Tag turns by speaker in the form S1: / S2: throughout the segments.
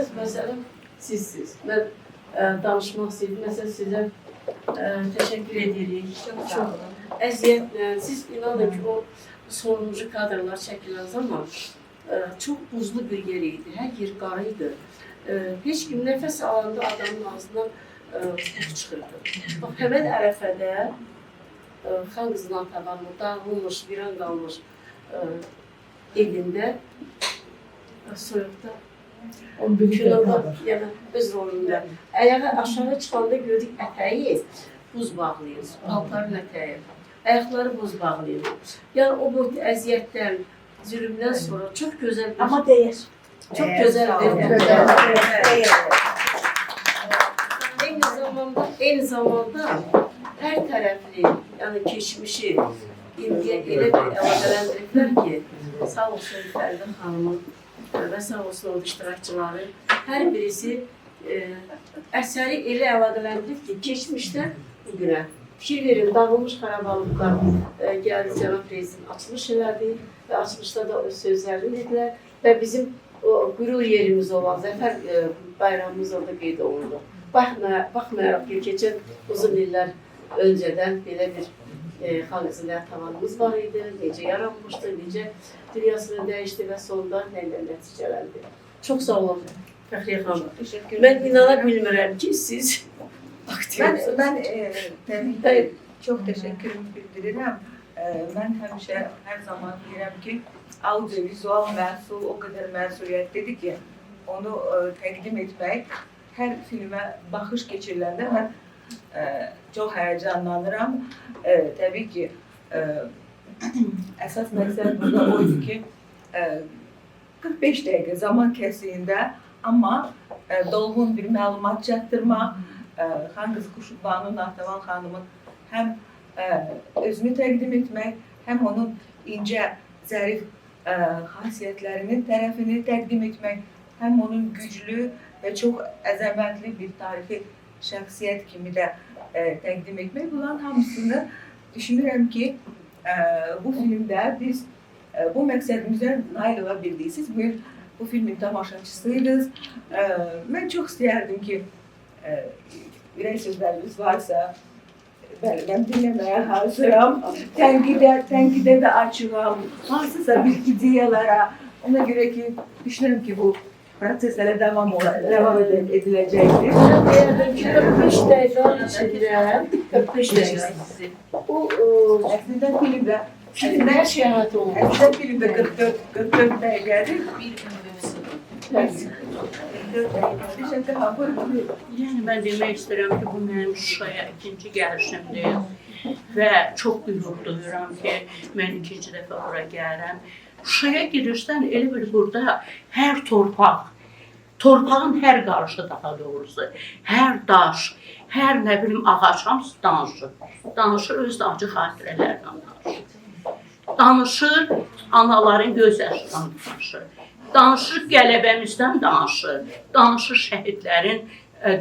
S1: Əsas məsələn sizsiniz. Mən danışmaq istəyirdim. Məsələn, sizə təşəkkür edirik. Çox əziyyətlə. Siz inanın ki, o sonuncu kadrlar çəkilən zaman çox buzlu bir yer idi. Hər yer qarı idi. Heç kim nəfəs alanda adamın ağzından buz çıxırdı. Bax, həmən ərəfədə xan qızından tabanlı, dağılmış, viran qalmış elində, soyuqda, kinoda, yəni öz rolunda. Ayağı aşağı çıxanda gördük ətəyi buz bağlayır, paltarın ətəyi. Ayaqları buz bağlayır. Yəni o boyut əziyyətdən, zülümdən sonra çox gözəl bir...
S2: Amma deyir.
S1: Çox gözəl bir... Eyni zamanda hər tərəfli, yəni keçmişi indiyə elə bir əlaqələndiriblər ki, sağ olsun Fərdə xanımın və sağ olsun orada iştirakçıları, hər birisi əsəri elə əlaqələndirib ki, keçmişdən bugünə. Fikir verin, dağılmış Xarabalıqlar gəldi Cənab Prezident açılış elədi və açılışda da sözlərini dedilər və bizim qürur yerimiz olan Zəfər bayramımız orada qeyd olundu. Baxmayaraq ki, keçən uzun illər öncədən belə bir xalq izləyən tavanımız var idi, necə yaranmışdı, necə dünyasını dəyişdi və sonunda nələ nəticələndi. Çox sağ olun, Fəxriyə xanım. Mən inana bilmirəm ki, siz aktivsiniz.
S3: Mən təbii ki, çox təşəkkürümü bildirirəm. Mən həmişə, hər zaman deyirəm ki, audio-vizual məhsul o qədər məsuliyyətlidir ki, onu təqdim etmək, hər filmə baxış keçiriləndə mən çox həyəcanlanıram. Təbii ki, əsas məqsəd burada oydu ki, 45 dəqiqə zaman kəsiyində, amma dolğun bir məlumat çatdırmaq, Xan qızı Quşubanu Natavan xanımın həm özünü təqdim etmək, həm onun incə, zərif xasiyyətlərinin tərəfini təqdim etmək, həm onun güclü və çox əzəmətli bir tarixi şəxsiyyət kimi də təqdim etmək. Bunların hamısını düşünürəm ki, bu filmdə biz bu məqsədimizə nail ola bildiksiniz. Bu filmin tamaşaçısıydınız. Mən çox istəyərdim ki, ürək sözləriniz varsa, bəli, mən dinləməyə hazıram. Tənqidə də açığam. Hansısa bir ideyalara. Ona görə ki, düşünürəm ki, bu proseslərə devam ediləcəkdir.
S1: Deyərdim ki, 45 dəqiqə içində, 45 dəqiqə. Bu,
S3: əslində filmdə,
S1: hər şey əhatə olunur.
S3: əslində filmdə 44 dəqiqədir.
S4: Yəni mən demək istəyirəm ki, bu mənim Şuşaya ikinci gəlişimdir və çox qürur duyuram ki, mən ikinci dəfə bura gəlirəm. Şuşaya girişdən elə bir burada hər torpağın hər qarışı daha doğrusu, hər daş, hər nə bilim ağac hamısı danışır. Danışır, öz acı xatirələrlə danışır. Danışır, anaların göz yaşından danışır. Danışır qələbəmizdən danışır, danışır şəhidlərin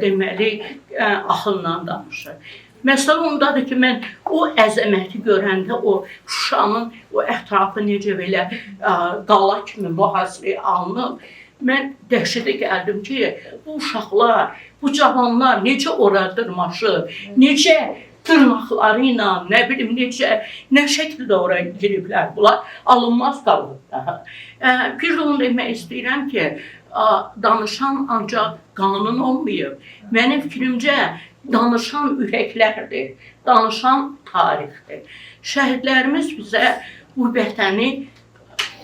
S4: deməli axından danışır. Məsələ ondadır ki, mən o əzəməti görəndə o Şuşanın o ətrafı necə belə qala kimi mühasirəyə alınıb, mən dəhşətə gəldim ki, bu uşaqlar, bu cavanlar necə ora dırmaşıb, necə dırnaqları ilə, nə bilim, nə şəkildə oraya giriblər, bunlar alınmaz qalıb daha. Bir də onu demək istəyirəm ki, danışan ancaq qanun olmayıb. Mənim fikrimcə, danışan ürəklərdir, danışan tarixdir. Şəhidlərimiz bizə bu vətəni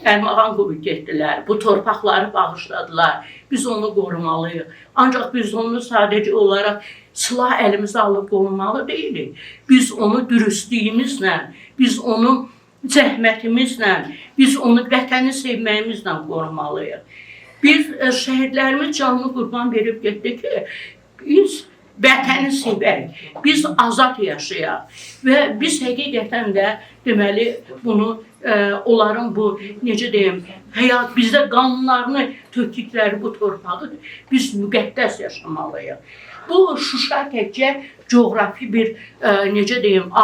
S4: ərmağan qoyub getdilər, bu torpaqları bağışladılar, biz onu qorumalıyıq. Ancaq biz onu sadəcə olaraq silah əlimizə alıb qorumalı deyilik. Biz onu dürüstlüyümüzlə, biz onu zəhmətimizlə, biz onu vətəni sevməyimizlə qorumalıyıq. Biz şəhidlərimiz canını qurban verib getdi ki, biz vətəni sevək, biz azad yaşayaq və biz həqiqətən də deməli bunu onların bu necə deyim, həyat bizdə qanunlarını tökdükləri bu torpağı biz müqəddəs yaşamalıyıq. Bu Şuşa təkcə coğrafi bir necə deyim,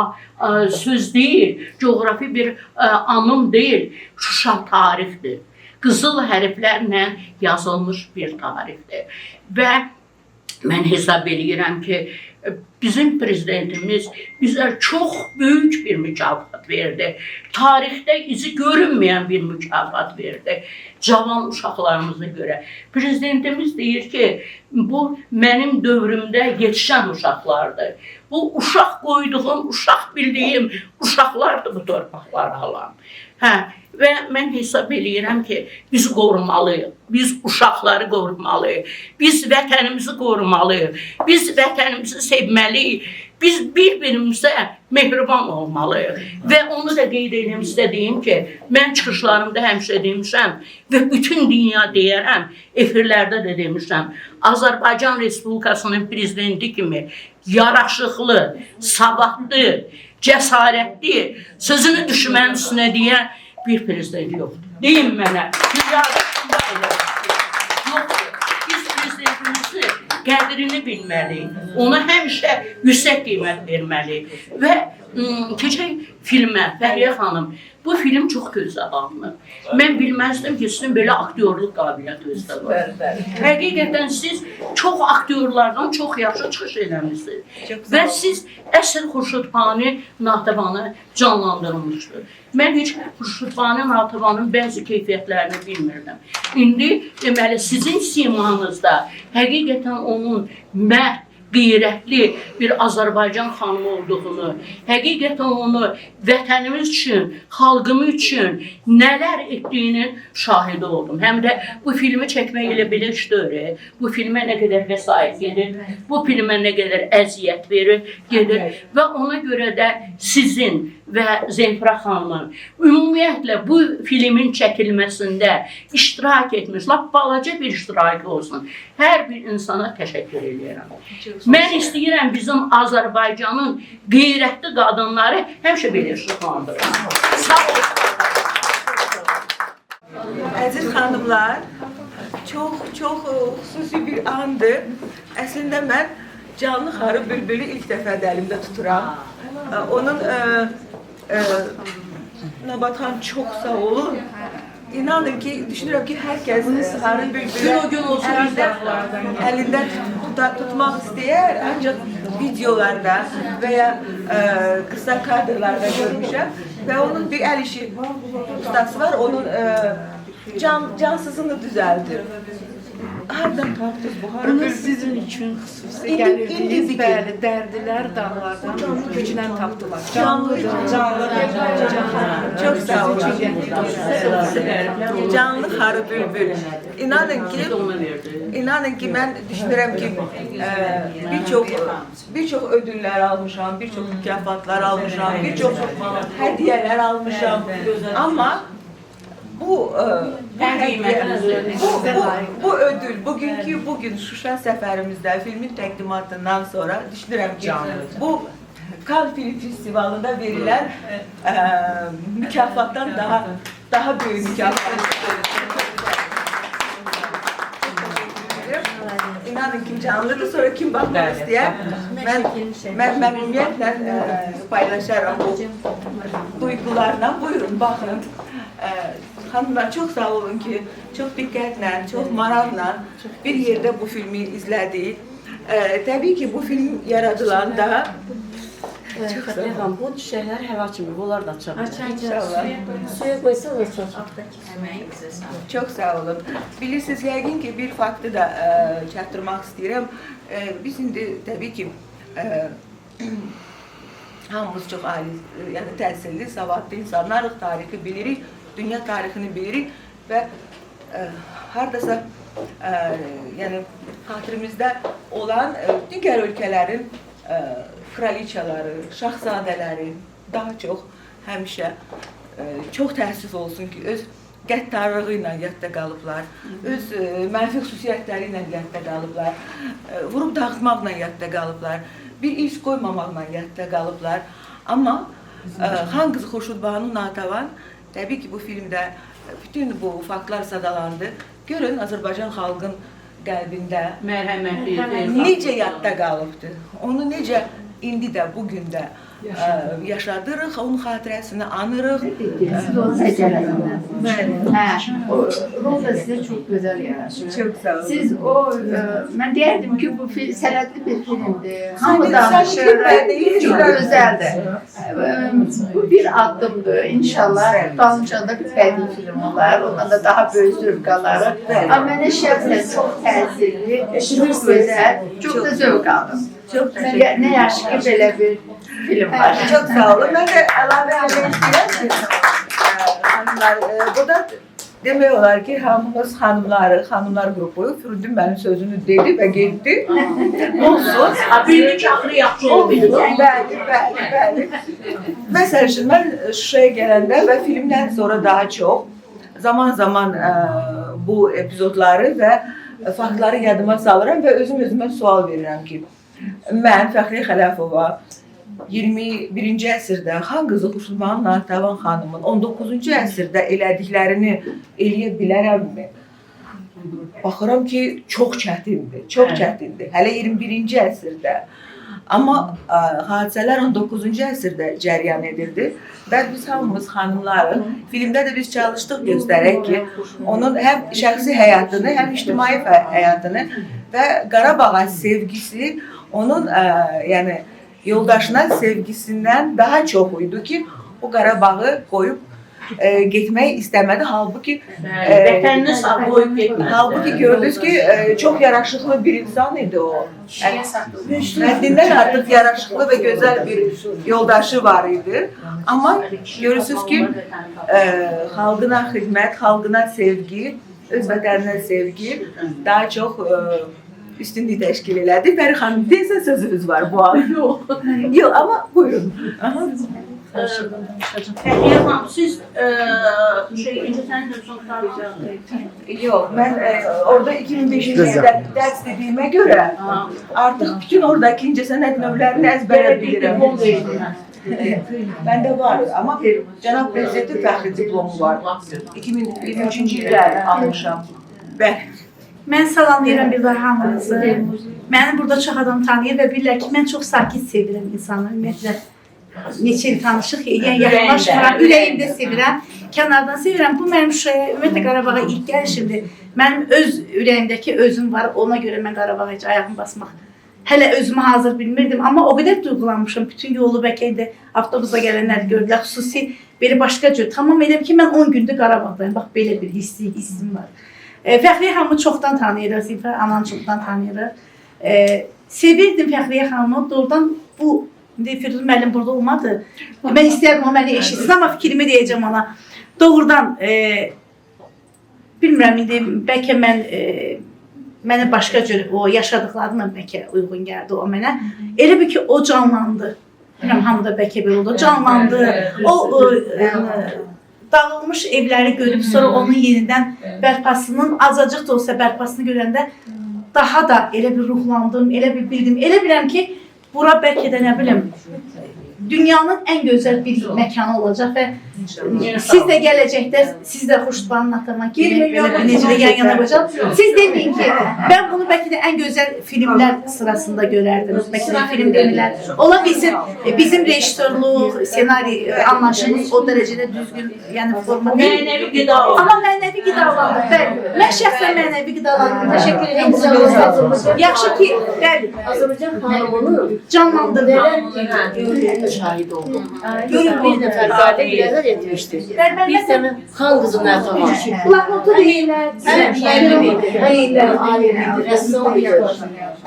S4: söz deyil, coğrafi bir anım deyil, Şuşa tarixdir. qızıl hərflərlə yazılmış bir tarixdir. Və mən hesab edirəm ki, bizim prezidentimiz bizə çox böyük bir mükafat verdi. Tarixdə izi görünməyən bir mükafat verdi. Cavan uşaqlarımıza görə. Prezidentimiz deyir ki, bu mənim dövrümdə yetişən uşaqlardır. Bu uşaq qoyduğum, uşaq bildiyim uşaqlardır bu torpaqları alan. Və mən hesab edirəm ki, biz qorumalıyıq, biz uşaqları qorumalıyıq, biz vətənimizi qorumalıyıq, biz vətənimizi sevməliyik, biz bir-birimizə mehriban olmalıyıq. Və onu da qeyd edeyim istədiyim ki, mən çıxışlarımda həmişə demişəm və bütün dünya deyərəm, efirlərdə də demişəm, Azərbaycan Respublikasının prezidenti kimi yaraşıqlı, savadlı, cəsarətli, sözünü düşmənin üstünə deyən bir prezident yoxdur. Deyin mənə, dünyada yoxdur. Biz prezidentimizi qədrini bilməliyik. Ona həmişə yüksək qiymət verməliyik. Və keçək filmə, Fəhriyə xanım, bu film çox gözəl alınır. Mən bilməzdim ki, sizin belə aktyorluq qabiliyyəti özdə var. Həqiqətən siz çox aktyorlardan çox yaxşı çıxış eləmişsiniz. Və siz əsl Xurşudbani Natəvanı canlandırılmışdır. Mən heç Xurşudbani Natəvanın bəzi keyfiyyətlərini bilmirdim. İndi deməli sizin simanızda həqiqətən onun mərd, qeyrətli bir Azərbaycan xanımı olduğunu, həqiqətən onu vətənimiz üçün, xalqımız üçün nələr etdiyinin şahidi oldum. Həm də bu filmi çəkmək elə belə iş deyil. Bu filmə nə qədər vəsait gedir, bu filmə nə qədər əziyyət gedir və ona görə də sizin və Zemfira xanımın ümumiyyətlə bu filmin çəkilməsində iştirak etmiş, lap balaca bir iştirak olsun. Hər bir insana təşəkkür edirəm. Mən istəyirəm bizim Azərbaycanın qeyrətli qadınları həmişə belə iştiqlandırır. Sağ olun.
S3: Əziz xanımlar, çox xüsusi bir andır. Əslində mən Canlı Xarı Bülbülü ilk dəfə də əlimdə tuturam. Onun Nabat xan çox sağ olun. İnanın ki, düşünürəm ki, hər kəs Xarı Bülbülü əlindən tutmaq istəyər, ancaq videolarda və ya qısa kadrlarda görmüşəm və onun bir əl işi ustası var, onun cansızını düzəldir. Hardan tapdınız bu Xarı Bülbülü?
S2: Bunu sizin üçün xüsusi gəlirdiniz, bəli, dərdilər dağlardan güclə tapdılar. Canlı.
S3: Çox sağ olun. Canlı Xarı Bülbül. İnanın ki, mən düşünürəm ki, bir çox ödüllər almışam, bir çox mükafatlar almışam, bir çox hədiyyələr almışam. Amma bu ödül, bugün Şuşa səfərimizdə filmin təqdimatından sonra düşünürəm ki, bu Cannes Film Festivalında verilən mükafatdan daha böyük mükafat. İnanın ki, canlıdır, sonra kim baxmaq istəyər, mən məmnuniyyətlə paylaşaram bu duygularla. Buyurun, baxın. Hanımlar, çox sağ olun ki, çox diqqətlə, çox maraqla bir yerdə bu filmi izlədik. Təbii ki, bu film yaradılanda
S1: Xəfiyyə bu çiçəklər həva kimi, bunlar da açar. Suya qoysa da çox.
S3: Çox sağ olun. Bilirsiniz, yəqin ki, bir faktı da çatdırmaq istəyirəm. Biz indi təbii ki, hamımız çox ali, yəni təhsilli, savadlı insanlarıq, tarixi bilirik, dünya tarixini bilirik və haradasa yəni xatirimizdə olan digər ölkələrin kraliçaları, şahzadələri daha çox həmişə çox təəssüf olsun ki, öz qəddarlığı ilə yadda qalıblar, öz mənfi xüsusiyyətləri ilə yadda qalıblar, vurub dağıtmaqla yadda qalıblar, bir iz qoymamaqla yadda qalıblar. Amma Xan qızı Xurşudbanu Natəvan, təbii ki, bu filmdə bütün bu faktlar sadalandı. Görün, Azərbaycan xalqın qəlbində necə yadda qalıbdır. Onu necə indi də, bugün də yaşadırıq, onun xatirəsini anırıq.
S2: Siz onu seçerek. Ha, o rol da size çok güzel yaraşır.
S3: Çok sağ olun.
S2: Siz ben derdim ki bu senetli bir filmdi. Hamı
S3: Senin
S2: danışır,
S3: filmler
S2: çok güzeldi. Bu bir adımdı. İnşallah dalınca da bir bədii film olar. Ondan da daha böyük zövq alarıq. Ama mənə şəxsən çox təsirli, çok güzel, çok da zövq aldım.
S3: Çok
S2: Ne yaxşı ki belə bir film var.
S3: Çok sağ olun. Ben de əlavə etmək istəyirəm ki, hanımlar, burada demək olar ki, hamımız xanımlar qrupu, Firuddin mənim sözünü dedi və getdi. Olsun.
S4: Birini çağırı yaxşı oldu.
S3: Bəli. Məsəl üçün, mən Şuşaya gələndə və filmdən sonra daha çox zaman bu epizodları və faktları yadıma salıram və özümə sual verirəm ki, mən Fəxriyə Xələfova 21-ci əsrdə Xan qızı Xuşulbanın Natəvan xanımın 19-cu əsrdə elədiklərini eləyə bilərəmmi? Baxıram ki, çox çətindir. Hələ 21-ci əsrdə. Amma hadisələr 19-cu əsrdə cəryan edirdi və biz hamımız xanımların filmdə də biz çalışdıq göstərək ki, onun həm şəxsi həyatını, həm ictimai həyatını və Qarabağa sevgisi onun yəni yoldaşına sevgisindən daha çox idi ki, o Qarabağı qoyub getmək istəmədi. Halbuki
S4: vətənini qoyub getmədi.
S3: Halbuki gördünüz ki, çox yaraşıqlı bir insan idi o. Həddindən artıq yaraşıqlı və gözəl bir yoldaşı var idi. Amma görürsünüz ki, xalqına xidmət, xalqına sevgi, öz vətəninə sevgi daha çox üstünlük təşkil elədi. Fəri xanım, deyəsən sözünüz var bu an. Yox, amma buyurun.
S4: Fəxriyə xanım, siz incəsənin sözünü
S3: Yox, mən orada 2005-ci ildə dərs dediyimə görə artıq bütün oradakı incəsənət növlərini əzbərə bilirəm. Məndə var, amma Cənab Prezidentin fəxri diplomu var. 2023-cü ildə almışam. Bəli.
S5: Mən salamlayıram bir daha hamınızı. Məni burada çox adam tanıyır və bilirlər ki, mən çox sakit sevirəm insanı. Ümumiyyətlə, neçə il tanışıq, yəni yaxınlaşmıram, ürəyimdə sevirəm, kənardan sevirəm. Bu mənim Şuşaya, ümumiyyətlə Qarabağa ilk gəlişimdir. Mənim öz ürəyimdəki özüm var, ona görə mən Qarabağa heç ayağımı basmaq. Hələ özümü hazır bilmirdim, amma o qədər duyğulanmışım. Bütün yolu bəlkə də avtobusa gələnlər gördülər, xüsusi belə başqa cür. Tamam elə ki, mən 10 gündür Qarabağdayım, bax belə bir hissim var. Fəxriyə xanımı çoxdan tanıyırıq, Zifər ananı çoxdan tanıyırıq. Sevirdim Fəxriyə xanımı, doğrudan bu, Firuddin müəllim burada olmadı. Mən istəyərdim o məni eşitsin, amma fikrimi deyəcəm ona. Doğrudan, bilmirəm, indi bəlkə mənə başqa cür o yaşadıqlarına bəlkə uyğun gəldi o mənə. Elə bir ki, o canlandı. Bilmirəm, hamı da bəlkə belə oldu, canlandı. O dağılmış evləri görüb, sonra onun yenidən bərpasının, azacıq da olsa bərpasını görəndə daha da elə bir ruhlandım, elə bir bildim. Elə biləm ki, bura bəlkə də nə bilim, dünyanın ən gözəl bir məkanı olacaq və siz də gələcəkdə, siz də Xuşulbanın Natəvan kimi necə də yan-yana qoyacaq. Siz deməyin ki, mən bunu bəlkə də ən gözəl filmlər sırasında görərdim. Bəlkə də film demirlər. Ola bilsin, bizim rejissorluq, ssenari anlayışımız o dərəcədə düzgün, yəni forma deyil.
S4: Mənəvi qidalandı.
S5: Amma mənəvi qidalandı, bəli. Mən şəxsən mənəvi qidalandım. Təşəkkür edirəm. Yaxşı ki, bəli.
S1: Azərbaycan xanımını
S5: Canlandırdım.
S1: şahid oldum. Görün bir nəfər qadə bilələr etmişdi. Bir tane Xan qızı Natəvan.
S5: Kulaklıqda deyirlər.
S1: Deyirlər, alimdir, rəssam idi.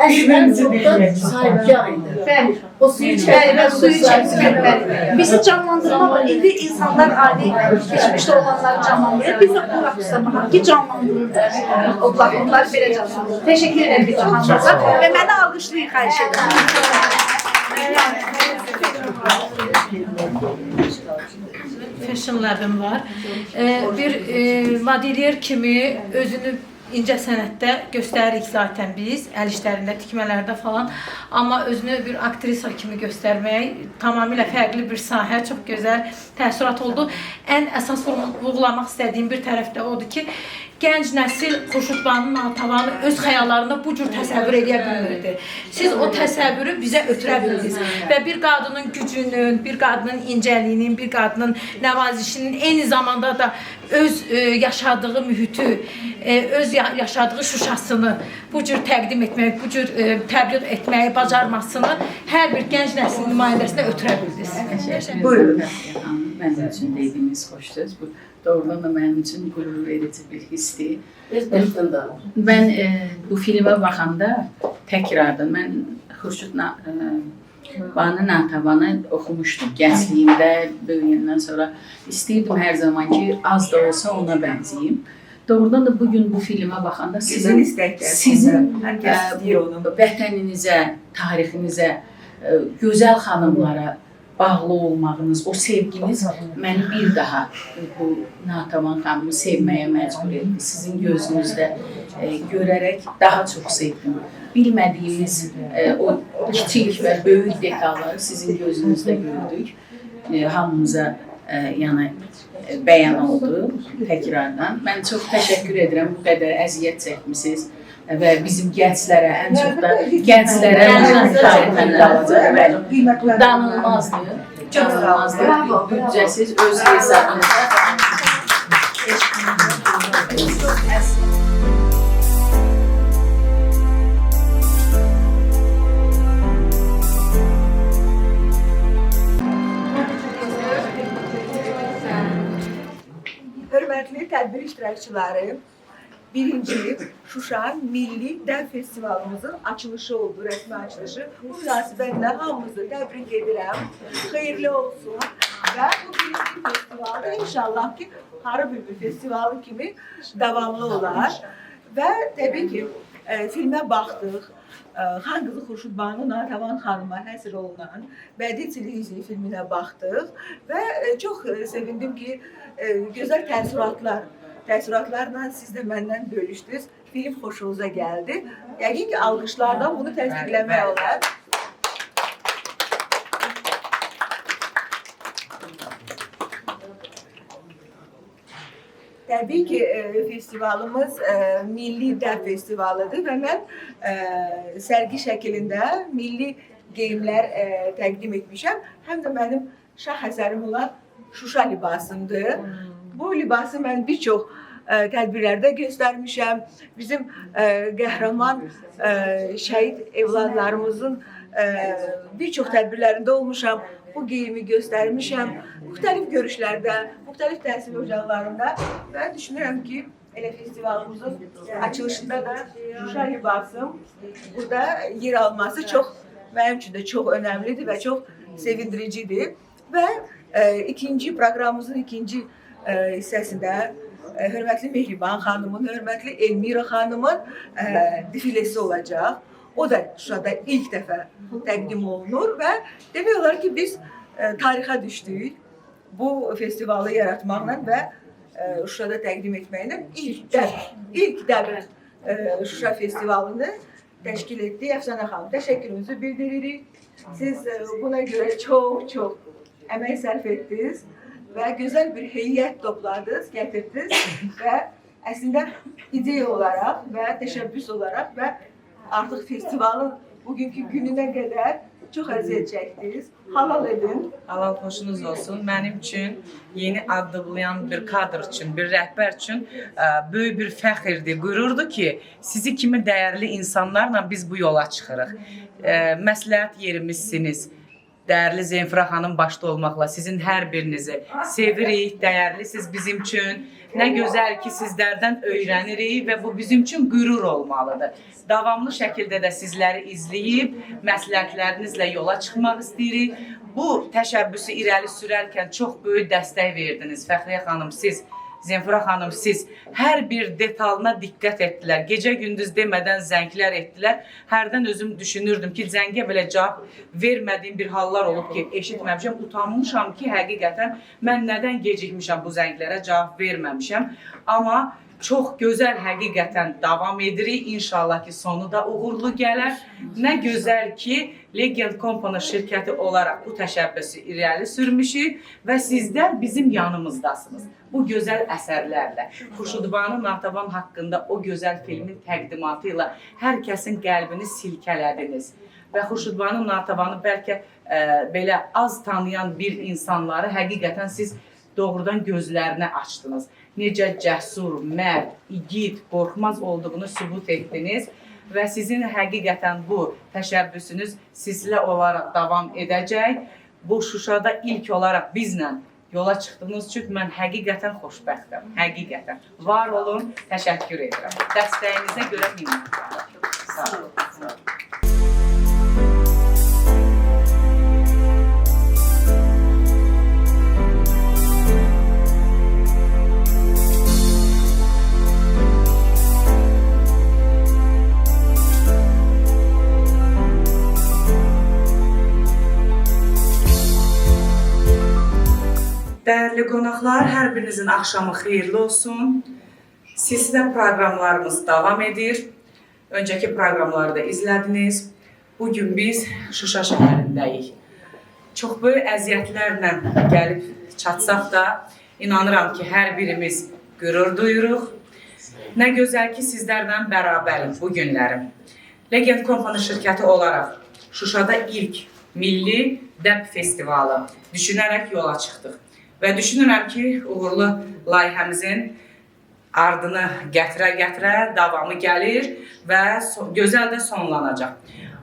S1: Əslən çoxdan sahibkar idi.
S5: Bəli. O suyu içəlir, suyu içəlir. Bizi canlandırmaq, indi insanlar adi keçmişdə olanları canlandırır. Biz də bu vaxtda baxaq ki, canlandırır. O kulaklıqlar belə canlandırır. Təşəkkür edirəm bir canlandırır və mənə alqışlayın, xahiş edirəm.
S6: Fashion Lab'im var. Bir modeliyer kimi özünü incəsənətdə göstəririk zaten biz, əl işlərində, tikmələrdə falan. Amma özünü bir aktrisa kimi göstərmək tamamilə fərqli bir sahə, çox gözəl təəssürat oldu. Ən əsas vurğulamaq istədiyim bir tərəf də odur ki, gənc nəsil Xurşudbanı Natavanı öz xəyallarında bu cür təsəvvür edə bilmirdi. Siz o təsəvvürü bizə ötürə bildiniz və bir qadının gücünün, bir qadının incəliyinin, bir qadının nəvazişinin eyni zamanda da öz yaşadığı mühiti, öz yaşadığı Şuşasını bu cür təqdim etmək, bu cür təbliğ etməyi bacarmasını hər bir gənc nəslin nümayəndəsinə ötürə bildiniz.
S7: Buyurun. Mənim üçün dediyiniz xoş söz. Bu doğrudan da mənim üçün qürur verici bir hisdir. Mən bu filmə baxanda təkrardan mən Xurşud Banu Natavanı oxumuşdum gəncliyimdə, böyüyəndən sonra istəyirdim hər zaman ki, az da olsa ona bənzəyim. Doğrudan da bugün bu filmə baxanda sizin vətəninizə, tarixinizə, gözəl xanımlara bağlı olmağınız, o sevginiz məni bir daha bu Natavan xanımı sevməyə məcbur etdi. Sizin gözünüzdə görərək daha çox sevdim. Bilmədiyimiz o kiçik və böyük detalları sizin gözünüzdə gördük. Hamımıza yəni bəyan oldu təkrardan. Mən çox təşəkkür edirəm, bu qədər əziyyət çəkmisiniz və bizim gənclərə, ən çox da gənclərə tarixən qalacaq və danılmazdır. Danılmazdır. Büdcəsiz öz hesabınızda.
S3: Hörmətli tədbir iştirakçıları, birinci Şuşa Milli Dəv Festivalımızın açılışı oldu, rəsmi açılışı. Bu münasibətlə hamımızı təbrik edirəm, xeyirli olsun və bu birinci festivalda inşallah ki, Harı Bülbül Festivalı kimi davamlı olar və təbii ki, filmə baxdıq. Xan qızı Xurşudbanı Natavan xanıma həsr olunan Bədii Televiziya filminə baxdıq və çox sevindim ki, gözəl təəssüratlarla siz də məndən bölüşdünüz. Film xoşunuza gəldi. Yəqin ki, alqışlardan bunu təsdiqləmək olar. Təbii ki, festivalımız Milli Dəv Festivalıdır və mən sərgi şəklində milli geyimlər təqdim etmişəm. Həm də mənim şah əsərim olan Şuşa libasımdır. Bu libası mən bir çox tədbirlərdə göstərmişəm. Bizim qəhrəman şəhid evladlarımızın bir çox tədbirlərində olmuşam. Bu geyimi göstərmişəm. Müxtəlif görüşlərdə, müxtəlif təhsil ocaqlarında və düşünürəm ki, elə festivalımızın açılışında da Şuşa libasım burada yer alması mənim üçün də çox önəmlidir və çox sevindiricidir. Və proqramımızın ikinci hissəsində hörmətli Mehriban xanımın, hörmətli Elmira xanımın defilesi olacaq. O da Şuşada ilk dəfə təqdim olunur və demək olar ki, biz tarixə düşdük bu festivalı yaratmaqla və Şuşada təqdim etməklə ilk dəfə Şuşa festivalını təşkil etdik. Əfsanə xanım, təşəkkürümüzü bildiririk. Siz buna görə çox əmək sərf etdiniz və gözəl bir heyət topladınız, gətirdiniz və əslində ideya olaraq və təşəbbüs olaraq və artıq festivalın bugünkü gününə qədər çox əziyyət çəkdiniz. Halal edin.
S8: Halal xoşunuz olsun. Mənim üçün yeni addımlayan bir kadr üçün, bir rəhbər üçün böyük bir fəxirdir, qürurdur ki, sizi kimi dəyərli insanlarla biz bu yola çıxırıq. Məsləhət yerimizsiniz. Dəyərli Zenfira xanım başda olmaqla sizin hər birinizi sevirik, dəyərlisiniz bizim üçün. Nə gözəl ki, sizlərdən öyrənirik və bu bizim üçün qürur olmalıdır. Davamlı şəkildə də sizləri izləyib, məsləhətlərinizlə yola çıxmaq istəyirik. Bu təşəbbüsü irəli sürərkən çox böyük dəstək verdiniz. Fəxriyə xanım, siz, Zenfira xanım, siz hər bir detalına diqqət etdilər. Gecə-gündüz demədən zənglər etdilər. Hərdən özüm düşünürdüm ki, zəngə belə cavab vermədiyim bir hallar olub ki, eşitməmişəm. Utanmışam ki, həqiqətən mən nədən gecikmişəm bu zənglərə cavab verməmişəm. Amma Çox gözəl həqiqətən davam edirik. İnşallah ki, sonu da uğurlu gələr. Nə gözəl ki, Legend Company şirkəti olaraq bu təşəbbüsü irəli sürmüşük və sizlər bizim yanımızdasınız. Bu gözəl əsərlərlə, Xurşudbanu Natəvan haqqında o gözəl filmin təqdimatı ilə hər kəsin qəlbini silkələdiniz. Və Xurşudbanu Natəvanı bəlkə belə az tanıyan bir insanları həqiqətən siz doğrudan gözlərini açdınız. Necə cəsur, mərd, igid, qorxmaz olduğunu sübut etdiniz və sizin həqiqətən bu təşəbbüsünüz sizlə olaraq davam edəcək. Bu Şuşada ilk olaraq bizlə yola çıxdığınız üçün mən həqiqətən xoşbəxtəm, həqiqətən. Var olun, təşəkkür edirəm. Dəstəyinizə görə minnətdarım. Sağ olun. Dəyərli qonaqlar, hər birinizin axşamı xeyirli olsun. Sizdə proqramlarımız davam edir. Öncəki proqramları da izlədiniz. Bugün biz Şuşa şəhərindəyik. Çox böyük əziyyətlərlə gəlib çatsaq da, inanıram ki, hər birimiz qürur duyuruq. Nə gözəl ki, sizlərlə bərabərik bu günlərim. Legend Company şirkəti olaraq Şuşada ilk Milli Dəb Festivalı düşünərək yola çıxdıq. Və düşünürəm ki, uğurlu layihəmizin ardını gətirə-gətirə davamı gəlir və gözəl də sonlanacaq.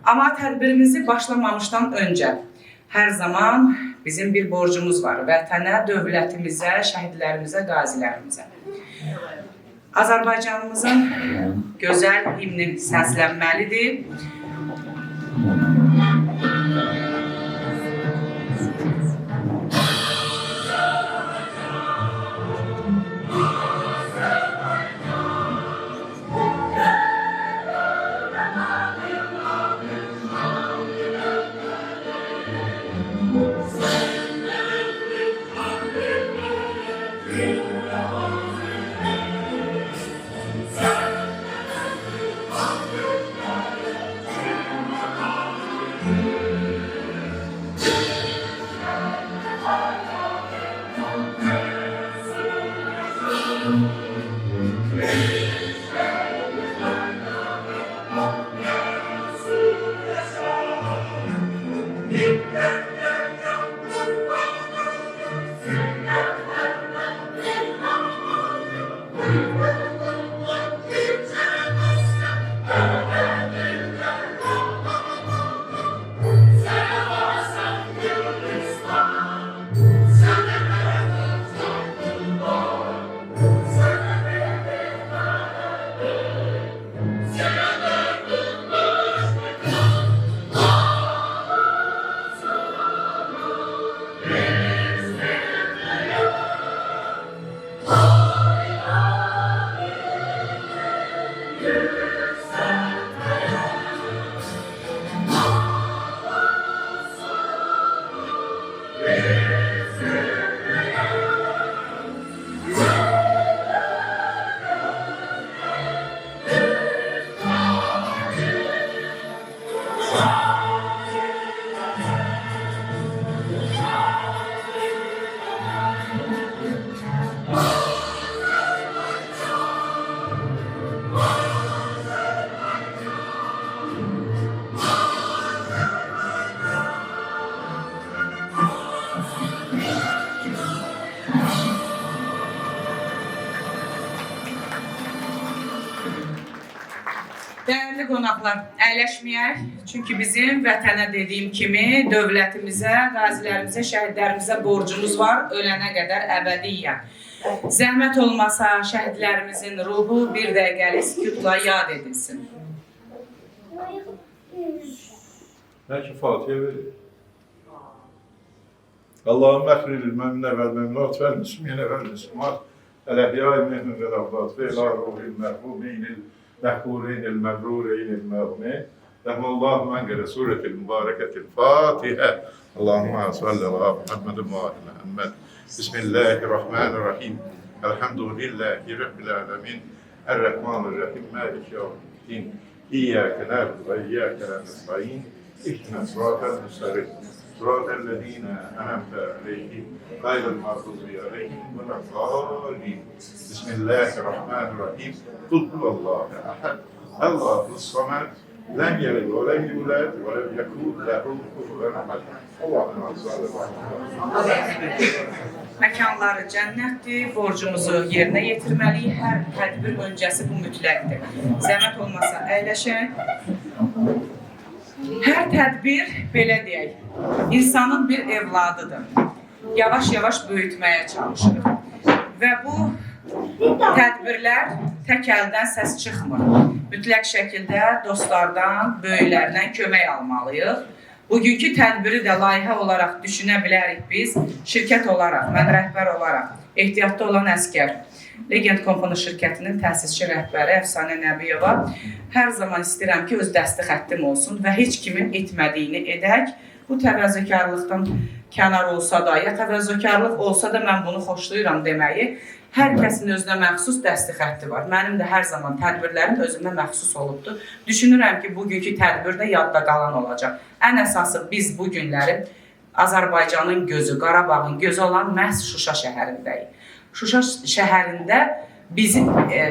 S8: Amma tədbirimizi başlamamışdan öncə hər zaman bizim bir borcumuz var vətənə, dövlətimizə, şəhidlərimizə, qazilərimizə. Azərbaycanımızın gözəl himni səslənməlidir. Dəyərli qonaqlar, əyləşməyək. Çünki bizim vətənə dediyim kimi dövlətimizə, qazilərimizə, şəhidlərimizə borcumuz var ölənə qədər əbədiyyən. Zəhmət olmasa şəhidlərimizin ruhu bir dəqiqəlik sükutla yad edilsin.
S9: Belki Fatih'e verir. Allah'ın mehrilil memne vel memnat vel müslümine vel müslümat el-ehyâi minhum vel avlat ve ilâ ruhil merhuminil mehburinil mebrurinil mevmin Rahmallahu mengere suretil mübareketil Fatiha Allahümme salli ala Muhammedin ve ala Muhammed Bismillahirrahmanirrahim Elhamdülillahi Rabbil alemin. Errahmanirrahim. Malik yevmiddin. İyyâke na'budu ve iyyâke nestaîn. İhdina sıratal müstakîm. Sıratal lezîne en'amte aleyhim. Gayril mağdûbi aleyhim ve lad-dâllîn. Bismillahirrahmanirrahim. Kul huvallahu ehad. Allahus samed. Lem yelid ve lem yulad ve lem yekun lehu kufuven ahad. Allah'ın
S8: Məkanları cənnətdir, borcumuzu yerinə yetirməliyik. Hər tədbir öncəsi bu mütləqdir. Zəhmət olmasa əyləşək. Hər tədbir, belə deyək, insanın bir evladıdır. Yavaş-yavaş böyütməyə çalışırıq. Və bu tədbirlər tək əldən səs çıxmır. Mütləq şəkildə dostlardan, böyüklərdən kömək almalıyıq. Bugünkü tədbiri də layihə olaraq düşünə bilərik biz, şirkət olaraq, mən rəhbər olaraq, ehtiyatda olan əskər, Legend Company şirkətinin təsisçi rəhbəri Əfsanə Nəbiyeva hər zaman istəyirəm ki, öz dəsti xəttim olsun və heç kimin etmədiyini edək. Bu təvəzzökarlıqdan kənar olsa da, ya təvəzzökarlıq olsa da mən bunu xoşlayıram deməyi, hər kəsin özünə məxsus dəsti xətti var. Mənim də hər zaman tədbirlərim özümə məxsus olubdur. Düşünürəm ki, bugünkü tədbirdə yadda qalan olacaq. Ən əsası biz bu günləri Azərbaycanın gözü, Qarabağın gözü olan məhz Şuşa şəhərindəyik. Şuşa şəhərində bizim,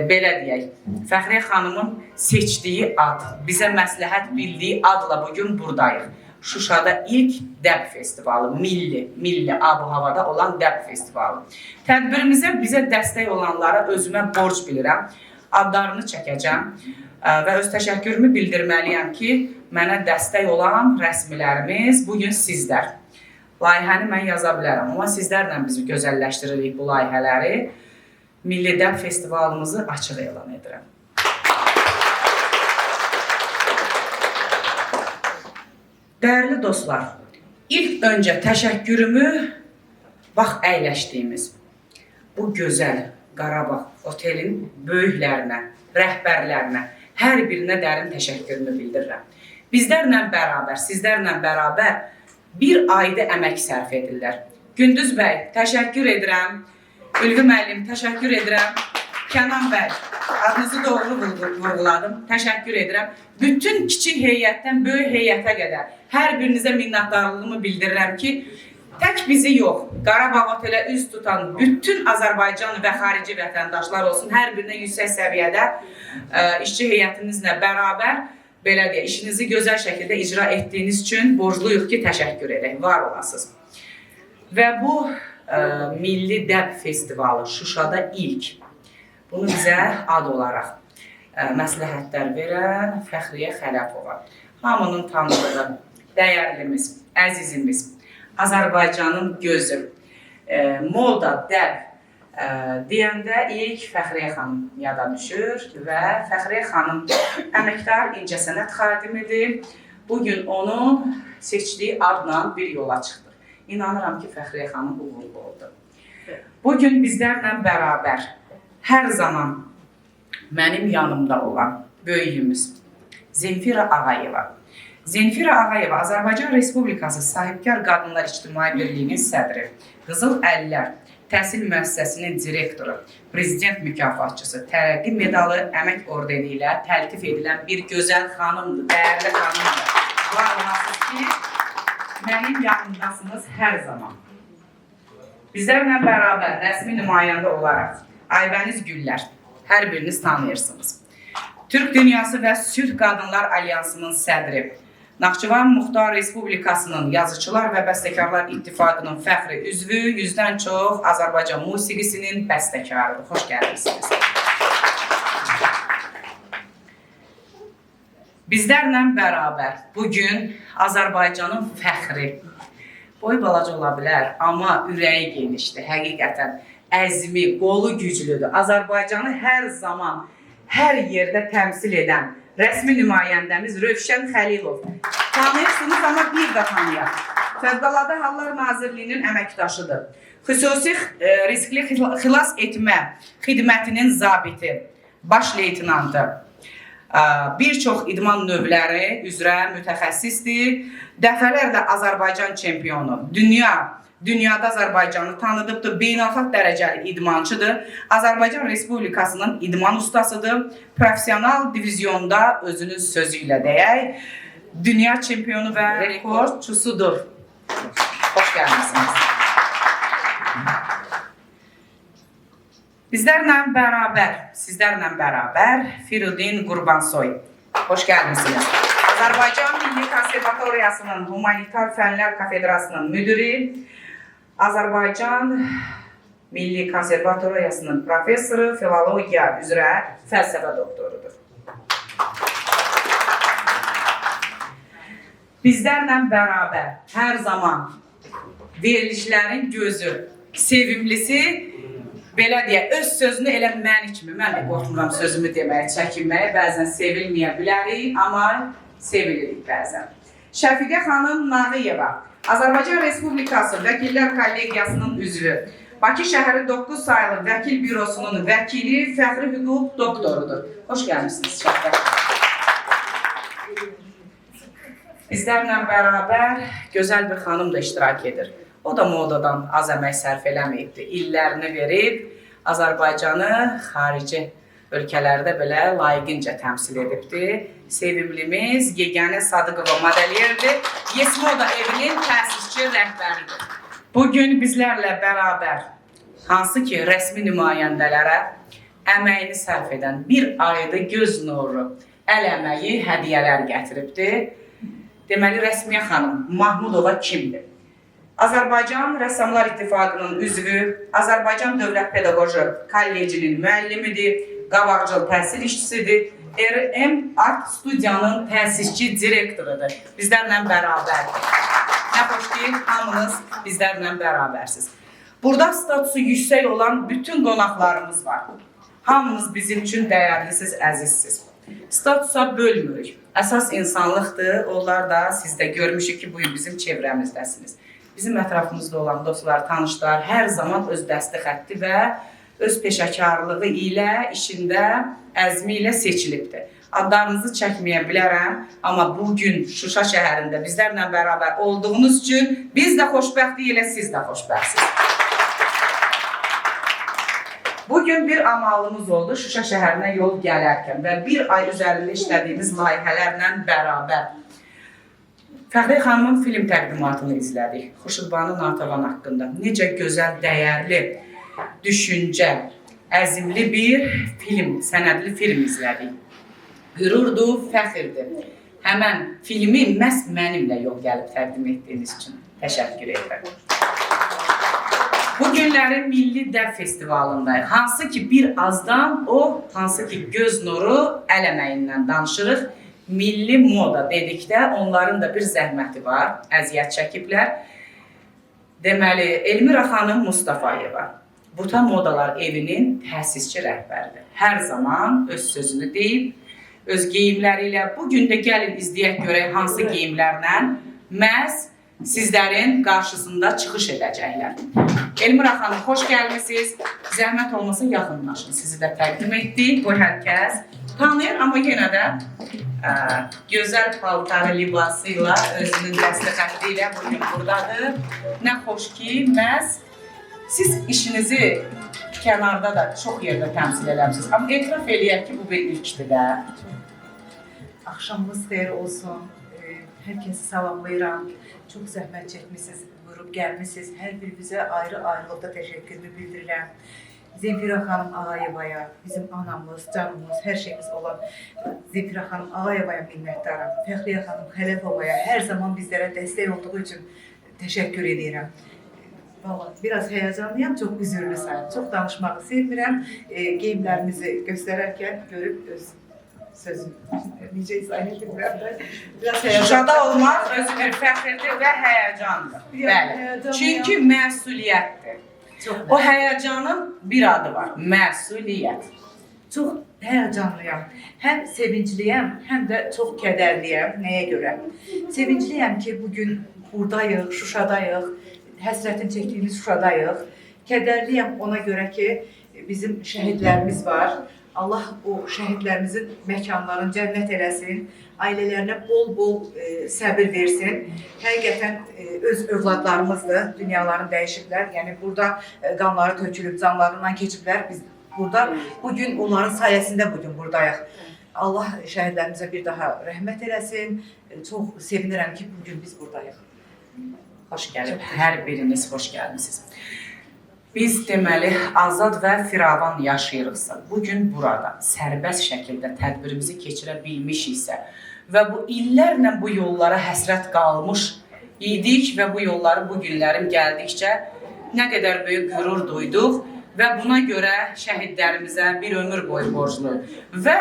S8: belə deyək, Fəxriyə xanımın seçdiyi ad, bizə məsləhət bildiyi adla bugün buradayıq. Şuşada ilk dəb festivalı, milli ab-havada olan dəb festivalı. Tədbirimizə bizə dəstək olanlara özümə borc bilirəm, adlarını çəkəcəm və öz təşəkkürümü bildirməliyəm ki, mənə dəstək olan rəsmilərimiz bugün sizlər. Layihəni mən yaza bilərəm, amma sizlərlə bizi gözəlləşdiririk bu layihələri. Milli dəb festivalımızı açıq elan edirəm. Dəyərli dostlar, ilk öncə təşəkkürümü vaxt əyləşdiyimiz bu gözəl Qarabağ otelin böyüklərinə, rəhbərlərinə, hər birinə dərin təşəkkürümü bildirirəm. Bizlərlə bərabər, sizlərlə bərabər bir ayda əmək sərf edirlər. Gündüz bəy, təşəkkür edirəm. Ülvi müəllim, təşəkkür edirəm. Kənan bəy, adınızı doğru vurğuladım, təşəkkür edirəm. Bütün kiçik heyətdən böyük heyətə qədər hər birinizə minnətdarlığımı bildirirəm ki, tək bizi yox, Qarabağ otelə üz tutan bütün Azərbaycan və xarici vətəndaşlar olsun, hər birinə yüksək səviyyədə işçi heyətinizlə bərabər, belə deyə, işinizi gözəl şəkildə icra etdiyiniz üçün borcluyuq ki, təşəkkür edək, var olasınız. Və bu Milli Dəb Festivalı Şuşada ilk, bunu bizə ad olaraq məsləhətlər verən Fəxriyə Xələfova. Hamının tanıdığı, dəyərlimiz, əzizimiz, Azərbaycanın gözü, moda, dəb deyəndə ilk Fəxriyə xanım yada düşür və Fəxriyə xanım əməkdar incəsənət xadimidir. Bugün onun seçdiyi adla bir yola çıxdır. İnanıram ki, Fəxriyə xanım uğurlu oldu. Bugün bizlərlə bərabər hər zaman mənim yanımda olan böyüyümüz Zemfira Ağayeva. Zemfira Ağayeva Azərbaycan Respublikası Sahibkar Qadınlar İctimai Birliyinin sədri, Qızıl Əllər Təhsil Müəssisəsinin direktoru, prezident mükafatçısı, tərəqqi medalı əmək ordeni ilə təltif edilən bir gözəl xanımdır, dəyərli xanımdır. Var olasınız ki, mənim yanımdasınız hər zaman. Bizlərlə bərabər rəsmi nümayəndə olaraq Aybəniz Güllər, hər biriniz tanıyırsınız. Türk Dünyası və Sülh Qadınlar Alyansının sədri, Naxçıvan Muxtar Respublikasının Yazıçılar və Bəstəkarlar İttifaqının fəxri üzvü, 100-dən çox Azərbaycan musiqisinin bəstəkarıdır. Xoş gəlmişsiniz. Bizlərlə bərabər bugün Azərbaycanın fəxri, boy balaca ola bilər, amma ürəyi genişdir, həqiqətən əzmi, qolu güclüdür. Azərbaycanı hər zaman, hər yerdə təmsil edən rəsmi nümayəndəmiz Rövşən Xəlilov. Tanıyırsınız, amma bir də tanıyaq. Fövqəladə Hallar Nazirliyinin əməkdaşıdır. Xüsusi riskli xilas etmə xidmətinin zabiti, baş leytinantı. Bir çox idman növləri üzrə mütəxəssisdir. Dəfələrlə Azərbaycan çempionu, dünya dünyada Azərbaycanı tanıdıbdır, beynəlxalq dərəcəli idmançıdır, Azərbaycan Respublikasının idman ustasıdır, profesional divizyonda özünün sözü ilə deyək, dünya çempionu və rekordçusudur. Xoş gəlmişsiniz. Sizlərlə bərabər Firudin Qurbansoy. Xoş gəlmişsiniz. Azərbaycan Milli Konservatoriyasının Humanitar Fənlər Kafedrasının müdürü, Azərbaycan Milli Konservatoriyasının professoru, filologiya üzrə fəlsəfə doktorudur. Bizlərlə bərabər hər zaman verilişlərin gözü, sevimlisi, belə deyək, öz sözünü elə məni kimi, mən də qorxmuram sözümü deməyə, çəkinməyə, bəzən sevilməyə bilərik, amma sevilirik bəzən. Şəfiqə xanım Nağıyeva, Azərbaycan Respublikası Vəkillər Kollegiyasının üzvü, Bakı şəhəri 9 sayılı Vəkil Bürosunun vəkili, fəxri hüquq doktorudur. Xoş gəlmişsiniz Şəfiqə. Bizlərlə bərabər gözəl bir xanım da iştirak edir. O da modadan az əmək sərf eləməyibdir. İllərini verib, Azərbaycanı xarici ölkələrdə belə layiqincə təmsil edibdir. Sevimlimiz Yeganə Sadıqova modelyerdir. Yes Moda evinin təsisçi rəhbəridir. Bugün bizlərlə bərabər, hansı ki rəsmi nümayəndələrə əməyini sərf edən bir aydı göz nuru, əl əməyi hədiyyələr gətiribdir. Deməli, Rəsmiyə xanım Mahmudova kimdir? Azərbaycan Rəssamlar İttifaqının üzvü, Azərbaycan Dövlət Pedaqoji Kollecinin müəllimidir, qabaqcıl təhsil işçisidir, RM Art Studiyanın təsisçi direktorudur. Bizlərlə bərabərdir. Nə xoş ki, hamınız bizlərlə bərabərsiz. Burada statusu yüksək olan bütün qonaqlarımız var. Hamınız bizim üçün dəyərlisiniz, əzizsiz. Statusa bölmürük. Əsas insanlıqdır, onlar da siz də görmüşük ki, bugün bizim çevrəmizdəsiniz. Bizim ətrafımızda olan dostlar, tanışlar hər zaman öz dəsti xətti və öz peşəkarlığı ilə, işində, əzmi ilə seçilibdir. Adlarınızı çəkməyə bilərəm, amma bugün Şuşa şəhərində bizlərlə bərabər olduğunuz üçün biz də xoşbəxtlik ilə, siz də xoşbəxtsiniz. Bugün bir amalımız oldu Şuşa şəhərinə yol gələrkən və bir ay üzərində işlədiyimiz layihələrlə bərabər Fəxri xanımın film təqdimatını izlədik. Xurşudbanu Natəvan haqqında. Necə gözəl, dəyərli, düşüncə, əzimli bir film, sənədli film izlədik. Qürurdur, fəxirdir. Həmən filmi məhz mənimlə yol gəlib təqdim etdiyiniz üçün təşəkkür edirəm. Bu günlərin Milli Dəv Festivalındayıq. Hansı ki bir azdan o, hansı ki göz nuru əl əməyindən danışırıq. Milli moda dedikdə onların da bir zəhməti var, əziyyət çəkiblər. Deməli, Elmira xanım Mustafayeva, Buta Modalar evinin təsisçi rəhbəridir. Hər zaman öz sözünü deyib, öz geyimləri ilə, bugün də gəlin izləyək görək hansı geyimlərlə məhz sizlərin qarşısında çıxış edəcəklər. Elmira xanım, xoş gəlmişsiniz. Zəhmət olmasa yaxınlaşın. Sizi də təqdim etdik. Bu hər kəs tanıyır, amma yenə də gözəl paltarı libasıyla, özünün dəstə xətti ilə bugün buradadır. Nə xoş ki, məhz siz işinizi kənarda da çox yerdə təmsil eləmişsiniz. Amma etiraf eləyək ki, bu bir ilkdir də.
S10: Axşamınız xeyir olsun. Hər kəsi salamlayıram. Çox zəhmət çəkmişsiniz, buyurub gəlmişsiniz. Hər birinizə ayrı-ayrılıqda təşəkkürümü bildirirəm. Zemfira xanım Ağayevaya, bizim anamız, canımız, hər şeyimiz olan Zemfira xanım Ağayevaya minnətdaram. Fəxriyə xanım Xələfovaya hər zaman bizlərə dəstək olduğu üçün təşəkkür edirəm. Vallahi biraz həyəcanlıyam, çox üzürlü sayım. Çox danışmağı sevmirəm. Geyimlərimizi göstərərkən görüb öz sözüm. Necə izah edirəm də.
S8: Şuşada olmaq özü bir fəxirdir və həyəcandır. Bəli. Çünki məsuliyyətdir. O həyəcanın bir adı var, məsuliyyət.
S10: Çox həyəcanlıyam. Həm sevincliyəm, həm də çox kədərliyəm. Nəyə görə? Sevincliyəm ki, bugün buradayıq, Şuşadayıq, həsrətini çəkdiyimiz Şuşadayıq. Kədərliyəm ona görə ki, bizim şəhidlərimiz var. Allah o şəhidlərimizin məkanlarını cənnət eləsin, ailələrinə bol-bol səbir versin. Həqiqətən öz övladlarımızdır, dünyalarını dəyişiblər. Yəni burada qanları tökülüb, canlarından keçiblər. Biz burada bugün onların sayəsində bugün buradayıq. Allah şəhidlərimizə bir daha rəhmət eləsin. Çox sevinirəm ki, bugün biz buradayıq.
S8: Xoş gəlib, hər biriniz xoş gəlmisiniz. Biz deməli azad və firavan yaşayırıqsa, bugün burada sərbəst şəkildə tədbirimizi keçirə bilmişiksə və bu illərlə bu yollara həsrət qalmış idik və bu yolları bu günlərim gəldikcə nə qədər böyük qürur duyduq və buna görə şəhidlərimizə bir ömür boyu borclu və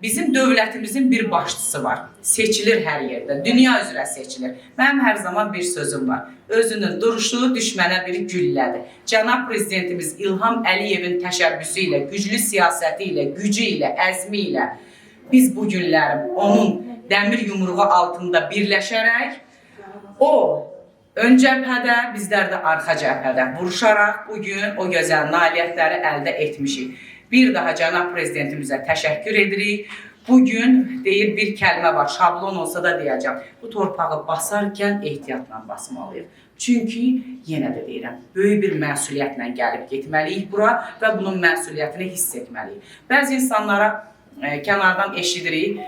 S8: bizim dövlətimizin bir başçısı var. Seçilir hər yerdə, dünya üzrə seçilir. Mənim hər zaman bir sözüm var. Özünün duruşu düşmənə bir güllədir. Cənab Prezidentimiz İlham Əliyevin təşəbbüsü ilə, güclü siyasəti ilə, gücü ilə, əzmi ilə biz bu günlərim onun dəmir yumruğu altında birləşərək o ön cəbhədə, bizlər də arxa cəbhədə vuruşaraq bugün o gözəl nailiyyətləri əldə etmişik. Bir daha Cənab Prezidentimizə təşəkkür edirik. Bugün deyir bir kəlmə var, şablon olsa da deyəcəm. Bu torpağı basarkən ehtiyatla basmalıyıq. Çünki yenə də deyirəm, böyük bir məsuliyyətlə gəlib getməliyik bura və bunun məsuliyyətini hiss etməliyik. Bəzi insanlara kənardan eşidirik,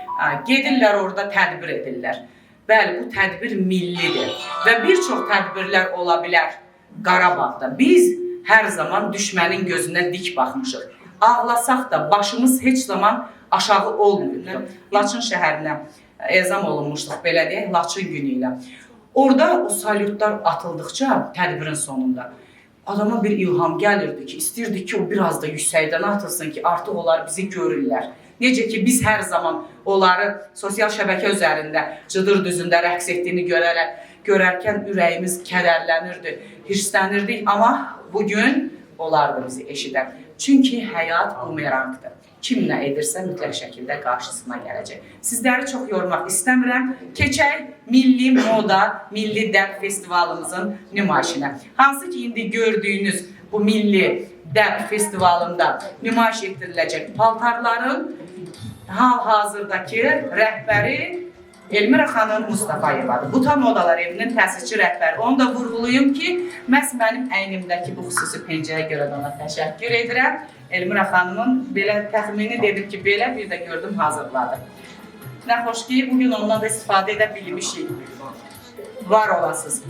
S8: gedirlər orada tədbir edirlər. Bəli, bu tədbir millidir və bir çox tədbirlər ola bilər Qarabağda. Biz hər zaman düşmənin gözünə dik baxmışıq. Ağlasaq da başımız heç zaman aşağı olmuyordu. Laçın şəhərinə ezam olunmuşduq, belə deyək, Laçın günü ilə. Orada o salyutlar atıldıqca tədbirin sonunda adama bir ilham gəlirdi ki, istəyirdi ki, o biraz da yüksəkdən atılsın ki, artıq onlar bizi görürlər. Necə ki, biz hər zaman onları sosial şəbəkə üzərində cıdır düzündə rəqs etdiyini görərkən ürəyimiz kədərlənirdi, hirslənirdik. Amma bugün onlar da bizi eşidən. Çünki həyat bumerangdır. Kim nə edirsə mütləq şəkildə qarşısına gələcək. Sizləri çox yormaq istəmirəm. Keçək Milli Moda, Milli Dəb Festivalımızın nümayişinə. Hansı ki, indi gördüyünüz bu Milli Dəb Festivalında nümayiş etdiriləcək paltarların hal-hazırdakı rəhbəri Elmira xanım Mustafayevadır. Buta Modalar evinin təsisçi rəhbəri. Onu da vurğulayım ki, məhz mənim əynimdəki bu xüsusi pencəyə görə də ona təşəkkür edirəm. Elmira xanımın belə təxmini dedim ki, belə bir də gördüm hazırladı. Nə xoş ki, bugün ondan da istifadə edə bilmişik. Var olasınız.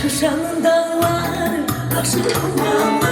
S11: Şuşanın dağları, aşık olmam.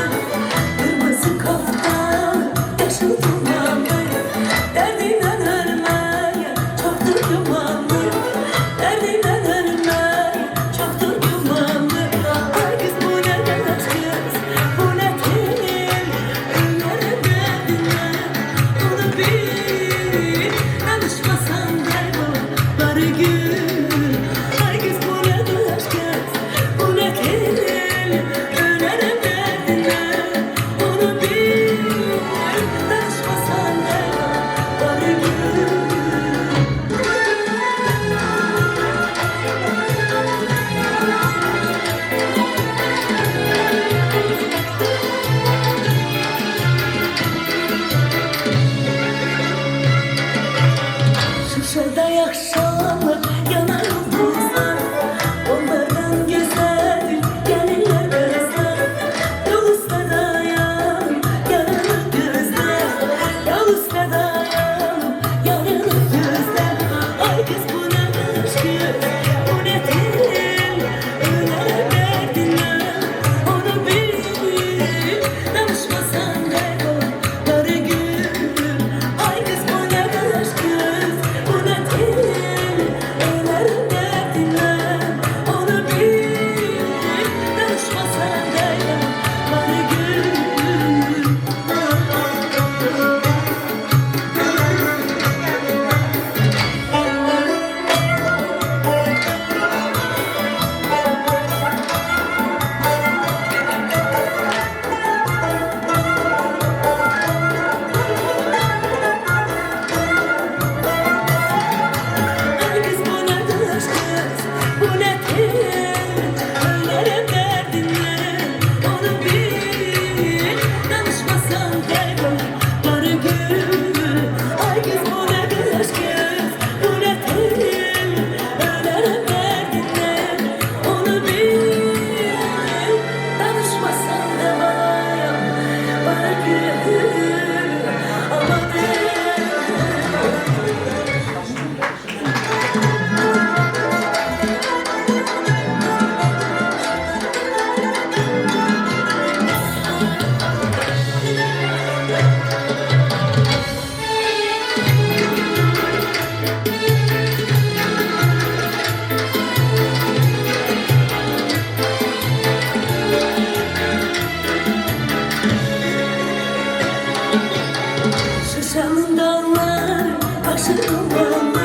S11: Şuşanın dağları, başı dumanlı,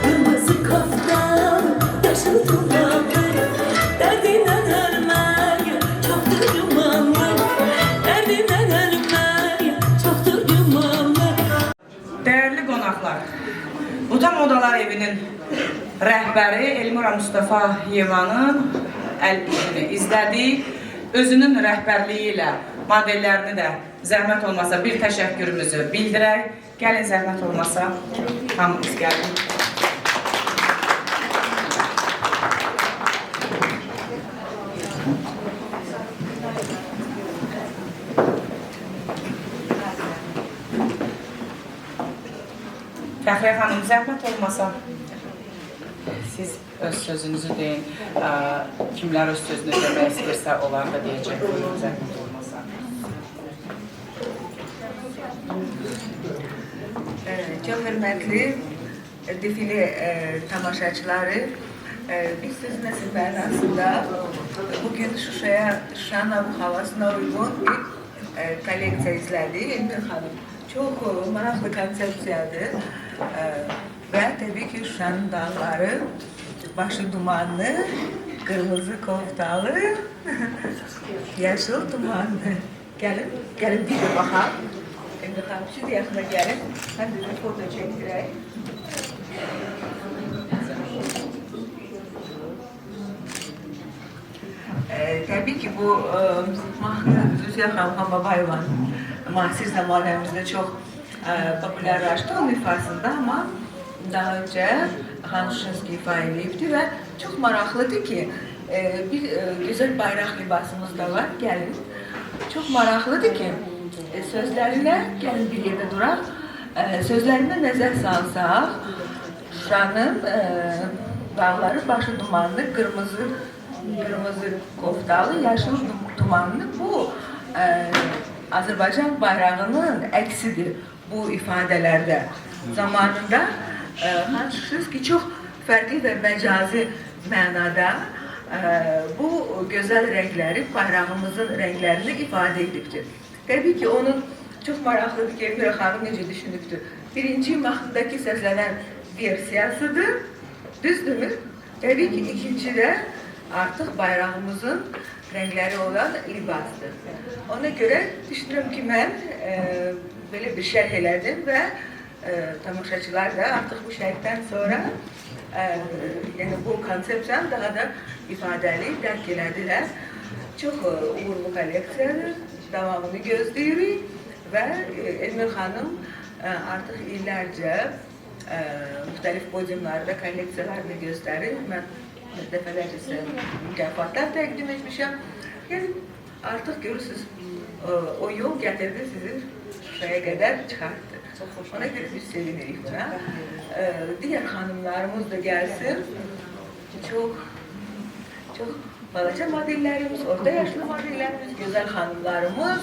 S11: kırmızı kaftan, yaşıl dumanlı. Derdinden ölmeye çoktur dumanlı, derdinden ölmeye çoktur dumanlı.
S8: Değerli qonaqlar, Utam Odalar Evinin rəhbəri Elmira Mustafayevanın əl işini izlədik. Özünün rəhbərliyi ilə modellərini də zəhmət olmasa bir təşəkkürümüzü bildirək. Gəlin zəhmət olmasa hamımız gəlin. Fəxriyə xanım, zəhmət olmasa siz öz sözünüzü deyin. Kimlər öz sözünü demək istəyirsə, onlar da deyəcək. Buyurun, zəhmət olmasa.
S3: Çok hürmetli defile tamaşaçıları, biz sizinle seferin aslında bugün Şuşa'nın havasına uygun bir koleksiya izledik. Elmir Hanım çok meraklı konsepsiyadır ve tabii ki Şuşa'nın dağları, başı dumanlı, kırmızı koftalı, yaşıl dumanlı. Gelin bir de bakalım. Elmir Hanım, siz de yakına gelin. Ben de bir foto çektireyim. Tabii ki bu Zülfiye Hanım Babayvan mahsir zamanlarımızda çok popülerleşti onun ifasında ama daha önce Hanuşinski ifadeydi ve çok meraklıdır ki bir güzel bayrak libasımız da var. Gelin. Çok meraklıdır ki sözlerine gelin bir yerde durak. Sözlerine nezər salsaq, Şuşanın dağları başı dumanlı, kırmızı koftalı, yaşıl dumanlı bu Azərbaycan bayrağının əksidir bu ifadelerde. Zamanında Hanuşinski çok farklı ve mecazi mənada bu güzel renkleri, bayrağımızın renklerini ifade ediptir. Tabii ki onun çok maraqlıdır ki, Elmira Hanım necə düşünübdür. Birinci mahnıdaki səslənən versiyasıdır, düzdürmü? Tabii ki, ikinci de artık bayrağımızın renkleri olan libasdır. Ona göre düşünürüm ki ben böyle bir şərh elədim ve tamaşaçılar da artık bu şərhdən sonra yani bu konsepsiyon daha da ifadeli dərk elədilər. Çok uğurlu koleksiyadır, devamını gözləyirik ve Elmir Hanım artık illerce müxtəlif podyumlarda kolleksiyalarını göstərir. Mən dəfələrcə sizə mükafatlar təqdim etmişəm. Yəni artıq görürsünüz o yol gətirdi sizi Şuşaya qədər çıxartdı. Ona görə biz sevinirik buna. Diğer hanımlarımız da gelsin. Çok balaca modellerimiz, orta yaşlı modellerimiz, güzel hanımlarımız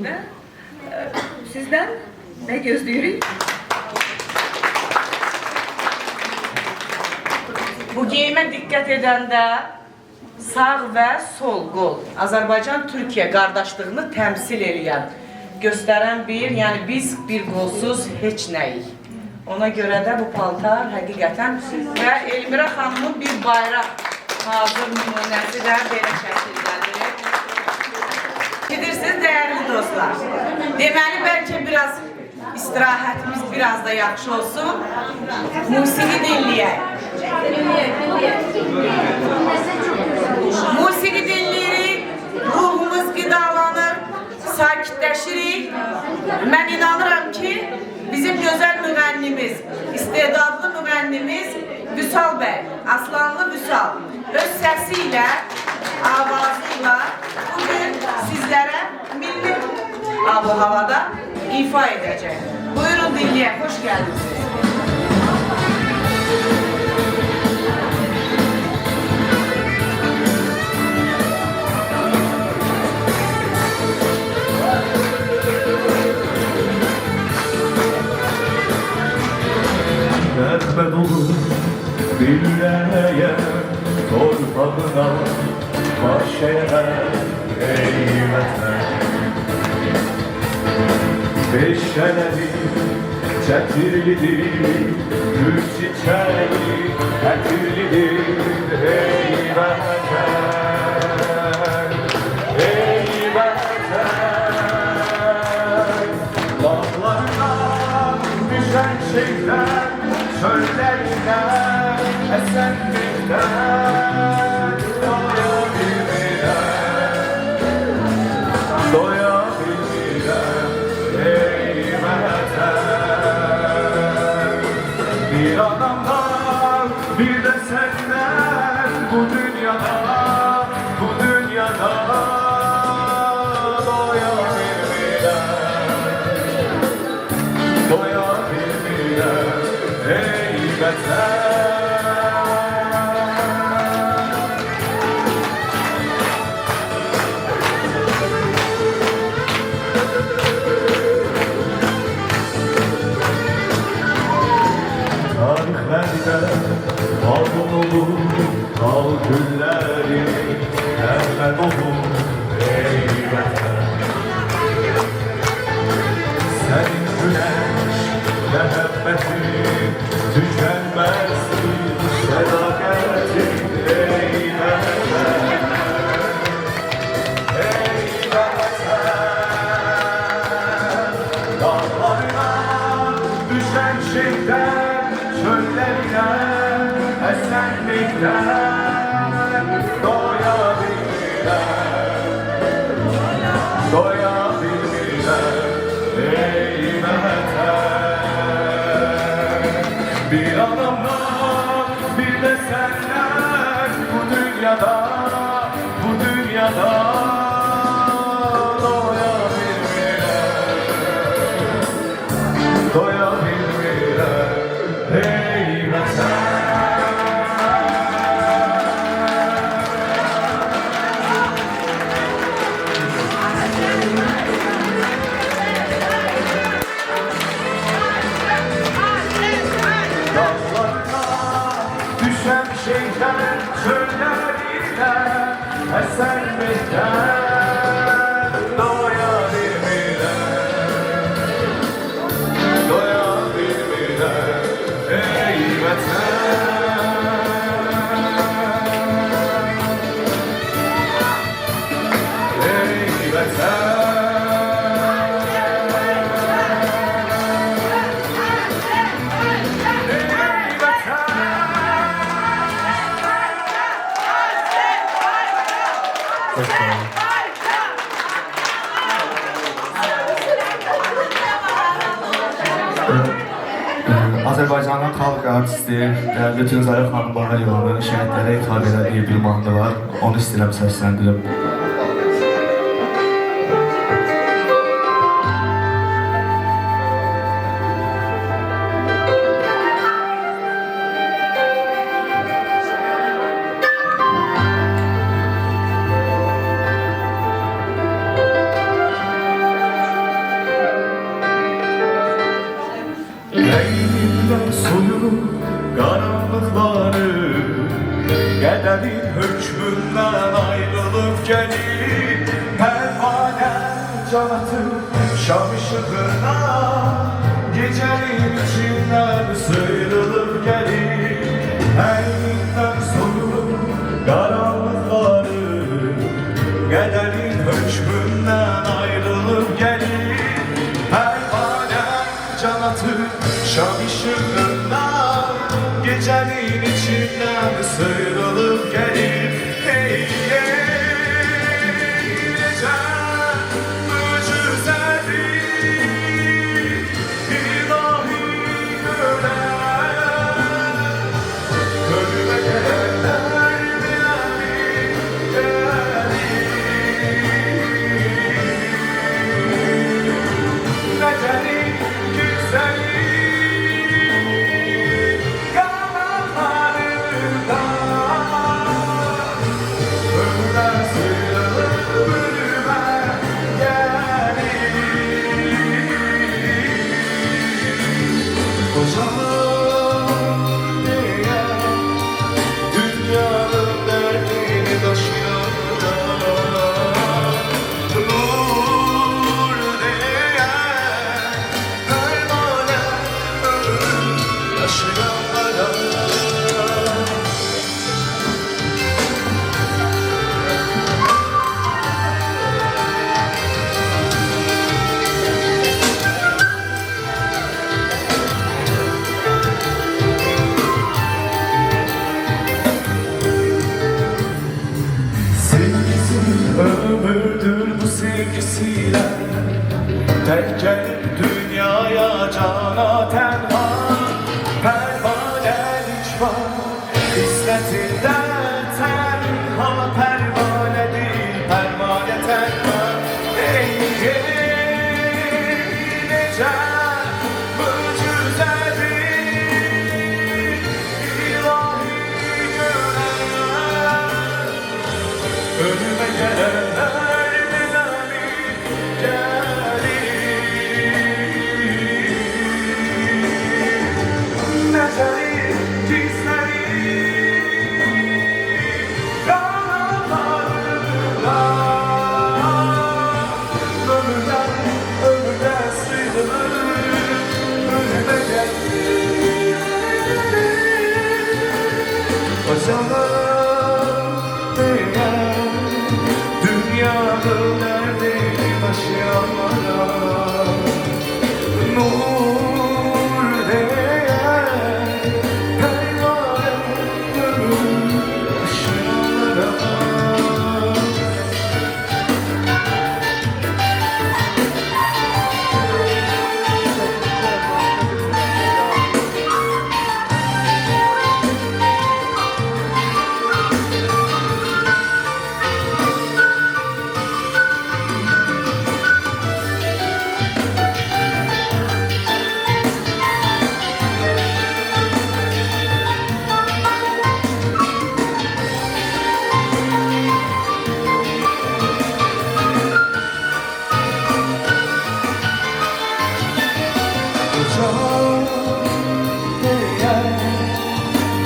S3: ve sizden ne gözlüyoruz?
S8: Bu geyimə diqqət edəndə sağ və sol qol Azərbaycan-Türkiyə qardaşlığını təmsil edən, göstərən bir, yəni biz bir qolsuz heç nəyik. Ona görə də bu paltar həqiqətən və Elmira xanımın bir bayraq hazır nümunəsi də belə şəkildədir. Bilirsiniz, dəyərli dostlar, deməli bəlkə biraz istirahətimiz biraz da yaxşı olsun, musiqi dinləyək. Musiqi dinləyirik, ruhumuz qidalanır, sakitləşirik. Mən inanıram ki, bizim gözəl müğənnimiz, istedadlı müğənnimiz Vüsal bəy, Aslanlı Vüsal öz səsi ilə, avazıyla bugün sizlərə milli ab-havada ifa edəcək. Buyurun dinləyək, hoş gəldiniz.
S12: Mərbəd olur dilləyə, torpağına baş əyər ey vətən. Meşələri çətirlidir, gül çiçəyi ətirlidir. Ey vətən, ey vətən, dağlarından düşən şeydən, çöllərindən, əsən birdən, doya bilmirəm, doya bilmirəm. Bir adamdan, bir de senden bu dünyada doya bilmirəm, ey vətən. Tarixlərdə qalın olur, qal günləri əvvəl olur, ey vətən. Sənin güneş, məhəbbətin, tükənməzdir, sədaqətin, ey vətən. Ey vətən, dağlarına düşən şeydən, çöllərindən, əsenlikdən, doya bilmirəm, ey vətən. Bir adamdan, bir de senden bu dünyada doya bilmirəm, ey vətən. Dağlarına düşen şeyden, çöllerinden, esenlikten, doya bilmirəm, ey vətən. Ey vətən. Azərbaycanın xalq artisti dəyərli Tünzəli xanım Bağıyevanın şəhidlərə ithaf elədiyi bir mahnı var. Onu istəyirəm səsləndirib. Rəngimdən soyur qaranlıqları, qədərin hökmündən ayrılıb gəlir. Pərvanə can atır şam işığına, gecənin içindən sıyrılıb gəlir. Rəngimdən soyur qaranlıqları, qədərin hökmündən ayrılıb gəlir. Pərvanə can atır şam ışığından, gecenin içinden sıyrılıp gelir. Hey gece mucizedir, ilahi gören, ölüme gelenler bilelim, gecenin güzeli. Tek gelip dünyaya cana tenha Pervanelik var İsmetinde tenha Pervane değil pervane tenha Ey nece mücüzedir ilahi görenler Önüme gelenler bilemi Nezeri, cizleri, yaralarlar Ömürden, ömürde sıyrılır, önüme gelir Başalar değer, dünyanın derdini taşıyanlara Nur değer, pervane ömür taşıyanlara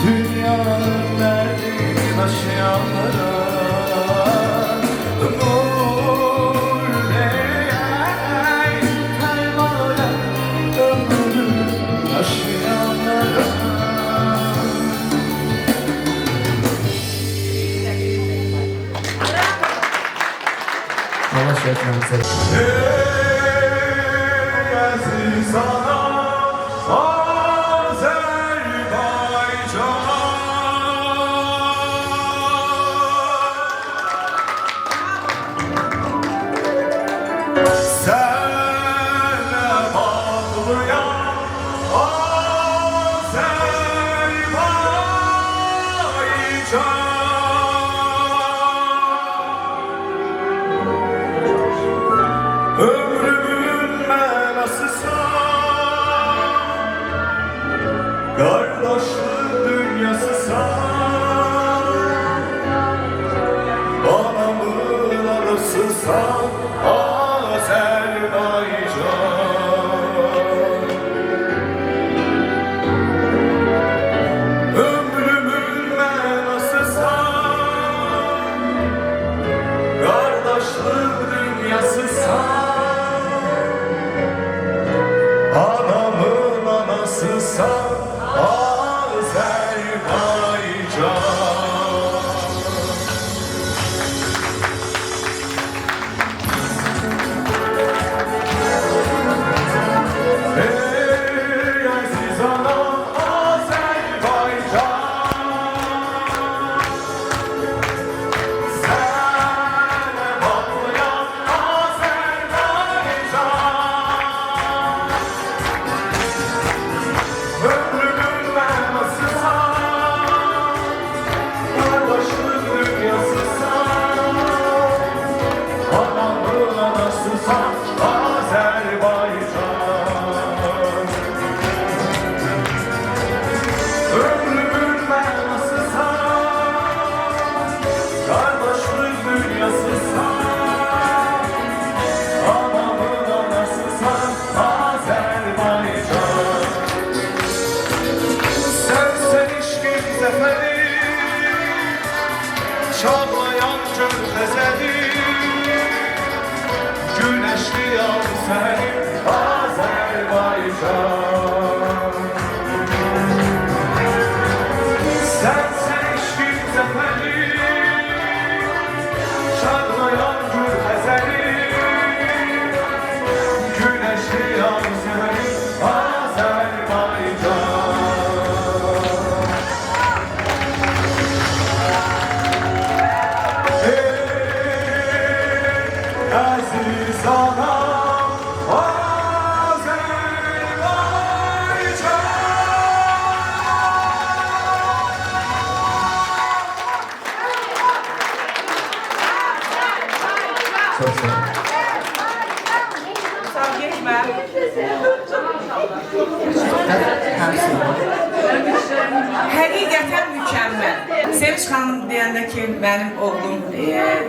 S12: Dünyanın derdini taşıyanlara Nur değer pervane ömrü taşıyanlara Allah şereflerinize Ey aziz ana Senle bağlayan Azerbaycan Ömrümün menasısa Kardeşlik dünyasısa Anamın anasısa Azerbaycan Ömrümün menasısa Kardeşlik dünyasısa Anamın anasısa Azerbaycan Çağlayan körfezeli Güneşli yal senin Azerbaycan Sensen işkin zeferi Çağlayan körfezeli Güneşli yal senin Azerbaycan Aziz anam Çok sağ olun.
S8: Sağ getmə. Həqiqətən mükəmməl. Sevinç xanım deyəndə ki, mənim oğlum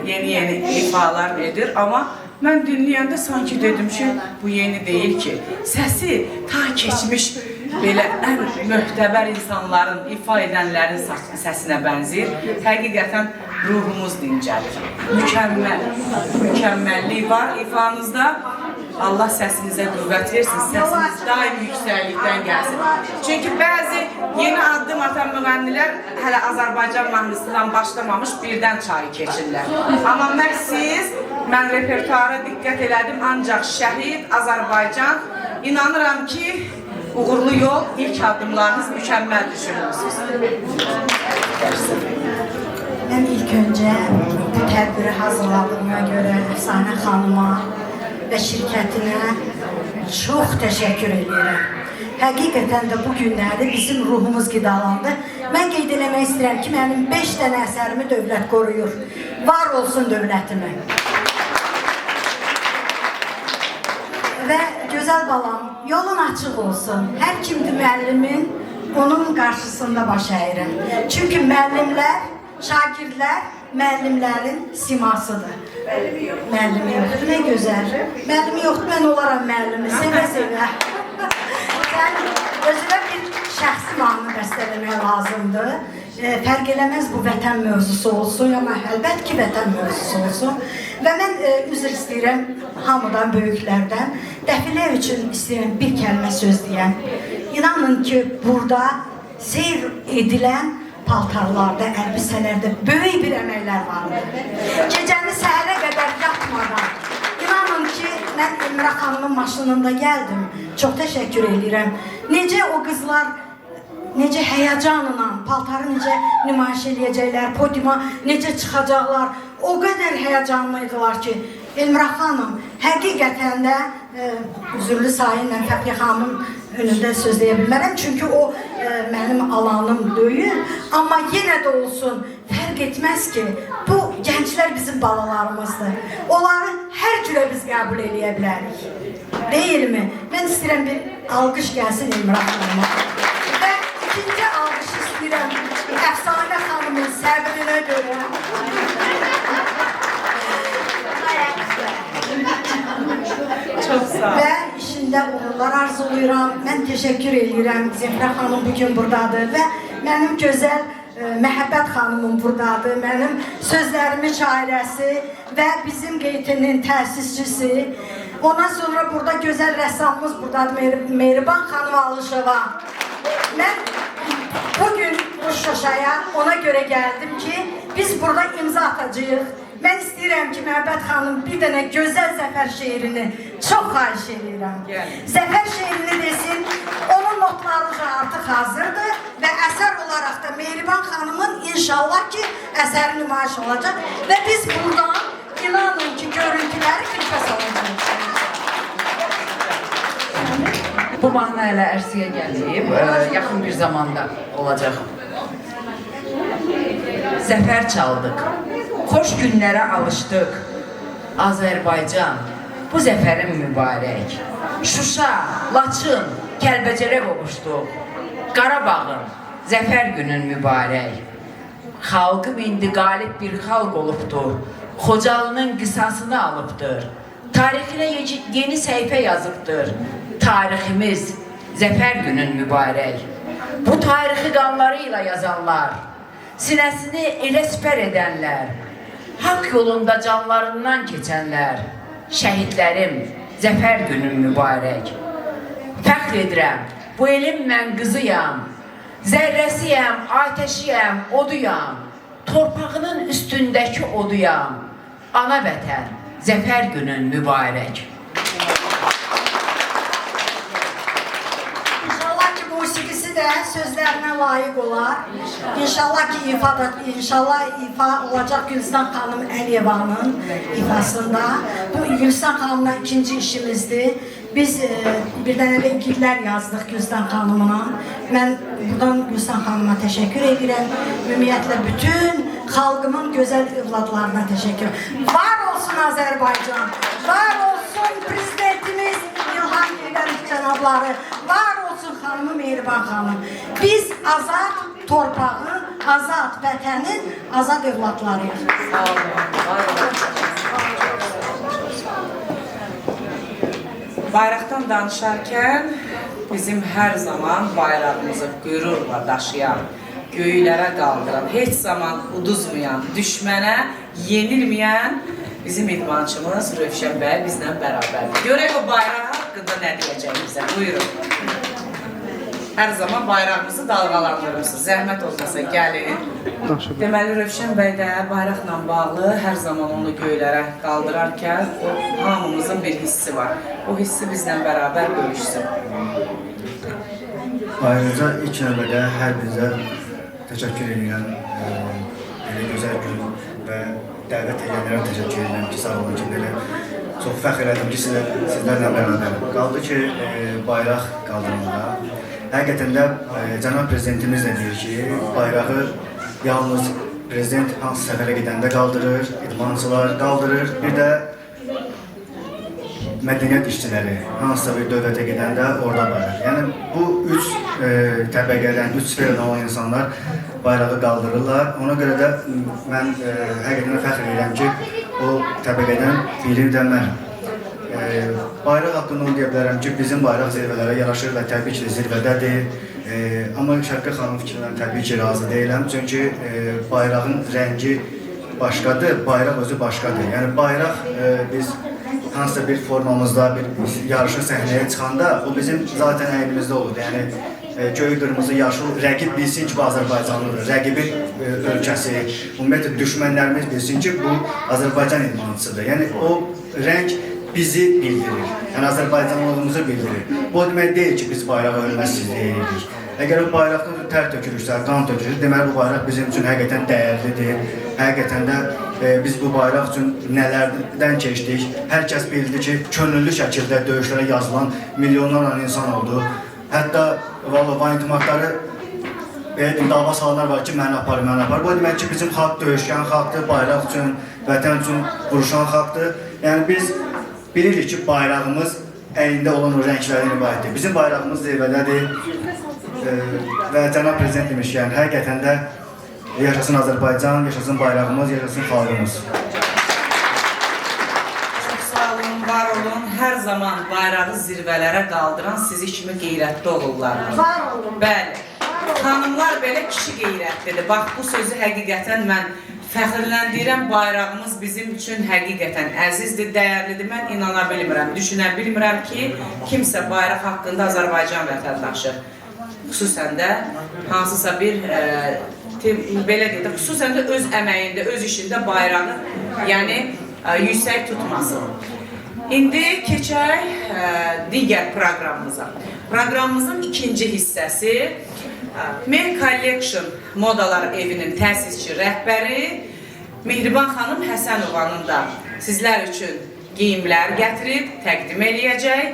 S8: yeni ifalar edir, amma mən dinləyəndə sanki dedim ki, bu yeni deyil ki, səsi ta keçmiş belə ən möhtəbər insanların, ifa edənlərin səsinə bənzəyir. Həqiqətən ruhumuz dincəlir. Mükəmməllik var ifanızda. Allah səsinizə qüvvət versin, səsiniz daim yüksəklikdən gəlsin. Çünki bəzi yeni addım atan müğənnilər hələ Azərbaycan mahnısından başlamamış birdən çayı keçirlər. Amma siz, mən repertuara diqqət elədim, ancaq Şəhid, Azərbaycan, inanıram ki, uğurlu yol, ilk addımlarınız mükəmməl düşünürsünüz.
S13: Mən ilk öncə bu tədbiri hazırladığıma görə Əfsanə xanıma və şirkətinə çox təşəkkür edirəm. Həqiqətən də bu günlərdə bizim ruhumuz qidalandı. Mən qeyd eləmək istəyirəm ki, mənim 5 dənə əsərimi dövlət qoruyur. Var olsun dövlətimi. Və gözəl balam, yolun açıq olsun. Hər kimdir müəllimin, onun qarşısında baş əyirəm. Çünki müəllimlər, şagirdlər müəllimlərin simasıdır. Müəllimi yoxdur, nə gözəl. Müəllimi yoxdur, mən olaram müəllimi, sevə-sevə. Sən özünə bir şəxsi mahnı bəstələmək lazımdır. Fərq eləməz bu vətən mövzusu olsun, amma əlbət ki, vətən mövzusu olsun. Və mən üzr istəyirəm hamıdan, böyüklərdən. Dəfilə üçün istəyirəm bir kəlmə söz deyəm. İnanın ki, burada seyr edilən paltarlarda, əlbisələrdə böyük bir əməklər vardır. Gecəni səhərə qədər yatmadan. İnanın ki, mən Elmira xanımın maşınında gəldim. Çox təşəkkür edirəm. Necə o qızlar, necə həyəcanla, paltarı necə nümayiş eləyəcəklər, podiuma necə çıxacaqlar. O qədər həyəcanlıydılar ki, Elmira xanım, həqiqətən də üzürlü sayınla Fəxriyə xanımın önündə söz deyə bilmərəm. Çünki o mənim alanım deyil. Amma yenə də olsun, fərq etməz ki, bu gənclər bizim balalarımızdır. Onları hər cürə biz qəbul eləyə bilərik. Deyilmi? Mən istəyirəm bir alqış gəlsin Elmira xanıma. Və ikinci alqış istəyirəm Əfsanə xanımın səbrinə görə.
S8: Çox sağ ol.
S13: Və işində uğurlar arzuluyuram. Mən təşəkkür edirəm. Zemrə xanım bugün buradadır və mənim gözəl Məhəbbət xanımım buradadır. Mənim sözlərimin şairəsi və bizim qeytinin təsisçisi. Ondan sonra burada gözəl rəssamımız buradadır, Mehriban xanım Alışova. Mən bugün bu Şuşaya ona görə gəldim ki, biz burada imza atacağıq. Mən istəyirəm ki, Məhəbbət xanım bir dənə gözəl Zəfər şeirini çox xahiş edirəm. Zəfər şeirini desin, onun notları artıq hazırdır və əsər olaraq da Mehriban xanımın inşallah ki, əsəri nümayiş olacaq və biz buradan inanın ki, görüntüləri klipə salacağıq.
S14: Bu mahnı hələ ərsiyə gəlib, yaxın bir zamanda olacaq. Zəfər çaldıq. Xoş günlərə alışdıq. Azərbaycan, bu zəfərin mübarək. Şuşa, Laçın, Kəlbəcərə qovuşduq. Qarabağın, zəfər günün mübarək. Xalqım indi qalib bir xalq olubdur. Xocalının qisasını alıbdır. Tarixinə yeni səhifə yazıbdır. Tariximiz, zəfər günün mübarək. Bu tarixi qanlarıyla yazanlar, sinəsini elə sipər edənlər, haqq yolunda canlarından keçənlər, şəhidlərim, zəfər günün mübarək. Fəxr edirəm, bu elin mən qızıyam, zərrəsiyəm, atəşiyəm, oduyam, torpağının üstündəki oduyam. Ana vətən, zəfər günün mübarək.
S13: Musiqisi də sözlərinə layiq olar. İnşallah ki, ifa olacaq Gülstan xanım Əliyevanın ifasında. Bu Gülstan xanımla ikinci işimizdir. Biz bir dənə də igidlər yazdıq Gülstan xanımına. Mən buradan Gülstan xanıma təşəkkür edirəm. Ümumiyyətlə bütün xalqımın gözəl övladlarına təşəkkür. Var olsun olsun Azərbaycan. Var olsun prezidentimiz İlham Əliyev cənabları. Var olsun xanımı Mehriban xanım. Biz azad torpağı, azad vətənin azad övladlarıyıq.
S8: Sağ olun. Var olun. Bayraqdan danışarkən bizim hər zaman bayrağımızı qürurla daşıyan, göylərə qaldıran, heç zaman uduzmayan, düşmənə yenilməyən bizim idmançımız Rövşən bəy bizlə bərabərdir. Görək o bayraq haqqında nə deyəcək bizə. Buyurun. Hər zaman bayrağımızı dalğalandırırsınız. Zəhmət olmasa gəlin. Deməli, Rövşən bəy də bayraqla bağlı hər zaman onu göylərə qaldırarkən o hamımızın bir hissi var. O hissi bizlə bərabər bölüşsün.
S12: Ayrıca ilk növbədə hər birinizə təşəkkür edirəm. Belə gözəl gün və dəvət edənlərə təşəkkür edirəm ki, sağ olun ki, belə çox fəxr edirəm ki, sizlərlə bərabərəm. Qaldı ki, bayraq qaldırmağa. Həqiqətən də cənab prezidentimiz də deyir ki, bayrağı yalnız prezident hansı səfərə gedəndə qaldırır, idmançılar qaldırır, bir də mədəniyyət işçiləri hansısa bir dövlətə gedəndə orada bayır. Yəni bu üç təbəqədən, üç sferdən olan insanlar bayrağı qaldırırlar. Ona görə də mən həqiqətən fəxr edirəm ki, o təbəqədən biri də mənəm. Bayraq haqqında onu deyə bilərəm ki, bizim bayraq zirvələrə yaraşır və təbii ki, zirvədədir. Amma Şərqə xanım fikrindən təbii ki, razı deyiləm. Çünki bayrağın rəngi başqadır, bayraq özü başqadır. Yəni bayraq biz hansısa bir formamızda, bir yarışın səhnəyə çıxanda o bizim zaten əynimizdə olur. Yəni göy, qırmızı, yaşıl rəqib bilsin ki, bu Azərbaycanlıdır. Rəqibin ölkəsi, ümumiyyətlə düşmənlərimiz bilsin ki, bu Azərbaycan idmançısıdır. Yəni o rəng bizi bildirir. Yəni Azərbaycanlılığımızı bildirir. Bu demək deyil ki, biz bayrağı hörmətsizlik edirik. Əgər o bayraqda tər tökülürsə, qan tökülür, deməli bu bayraq bizim üçün həqiqətən dəyərlidir. Həqiqətən də biz bu bayraq üçün nələrdən keçdik. Hər kəs bildi ki, könüllü şəkildə döyüşlərə yazılan milyonlarla insan oldu. Hətta vanitimatları dava salanlar var ki, məni apar, məni apar. Bu demək ki, bizim xalq döyüşkən xalqdır, bayraq üçün, vətən üçün vuruşan xalqdır. Yəni biz bilirik ki, bayrağımız əynində olan o rənglərin ibarətdir. Bizim bayrağımız zirvədədir və cənab prezident demiş, yəni həqiqətən də yaşasın Azərbaycan, yaşasın bayrağımız, yaşasın xalqımız.
S8: Çox sağ olun, var olun. Hər zaman bayrağı zirvələrə qaldıran sizi kimi qeyrətli oğullardır.
S13: Var olun.
S8: Bəli. Xanımlar belə kişi qeyrətlidir. Bax, bu sözü həqiqətən mən fəxrləndirəm. Bayrağımız bizim üçün həqiqətən əzizdir, dəyərlidir. Mən inana bilmirəm, düşünə bilmirəm ki, kimsə bayraq haqqında Azərbaycan vətəndaşı, xüsusən də hansısa bir, belə deyək, xüsusən də öz əməyində, öz işində bayrağı, yəni yüksək tutmasın. İndi keçək digər proqramımıza. Proqramımızın ikinci hissəsi Men Collection Modalar Evinin təsisçi rəhbəri Mehriban xanım Həsənovanın da sizlər üçün geyimlər gətirib, təqdim eləyəcək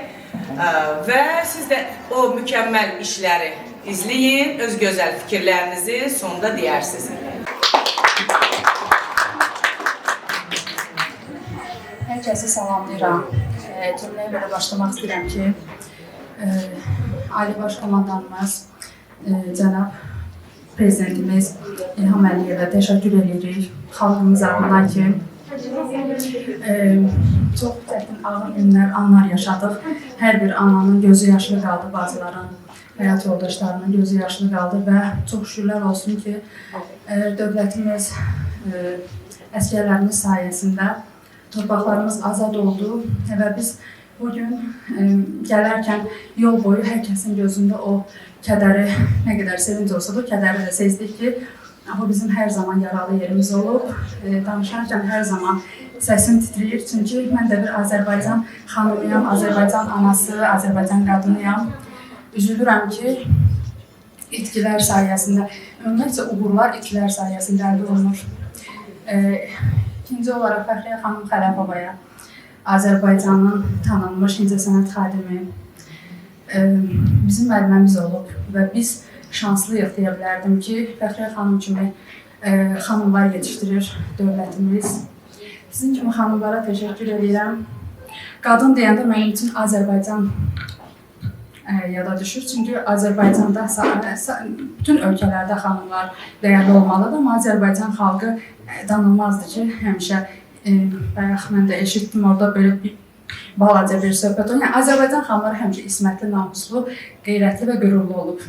S8: və siz də o mükəmməl işləri izləyin, öz gözəl fikirlərinizi sonda deyərsiniz.
S15: Hər kəsi salamlayıram. Cümləyə belə başlamaq istəyirəm ki, Ali Baş Komandanımız, cənab prezidentimiz İlham Əliyevə təşəkkür edirik. Xalqımız adına ki, çox çətin, ağır günlər, anlar yaşadıq. Hər bir ananın gözü yaşlı qaldı, bazıların həyat yoldaşlarının gözü yaşlı qaldı və çox şükürlər olsun ki, dövlətimiz, əsgərlərimiz sayəsində torpaqlarımız azad oldu və biz bugün gələrkən yol boyu hər kəsin gözündə o kədəri, nə qədər sevinç olsa da o kədəri də sezdik ki, bu bizim hər zaman yaralı yerimiz olub. Danışarkən hər zaman səsim titriyir, çünki mən də bir Azərbaycan xanımıyam, Azərbaycan anası, Azərbaycan qadınıyam. Üzülürəm ki, itkilər sayəsində, ümumiyyətcə uğurlar itkilər sayəsində əldə olunur. İkinci olaraq Fəxriyə xanım Xələfovaya, Azərbaycanın tanınmış incəsənət xadimi bizim müəlliməmiz olub və biz şanslıyıq deyə bilərdim ki, Fəxriyə xanım kimi xanımlar yetişdirir dövlətimiz. Sizin kimi xanımlara təşəkkür edirəm. Qadın deyəndə mənim üçün Azərbaycan yada düşür. Çünki Azərbaycanda bütün ölkələrdə xanımlar dəyərli olmalıdır, amma Azərbaycan xalqı danılmazdır ki, həmişə bayaq mən də eşitdim orada belə bir balaca bir söhbət oldu. Yəni Azərbaycan xanımları həmişə ismətli, namuslu, qeyrətli və qürurlu olub.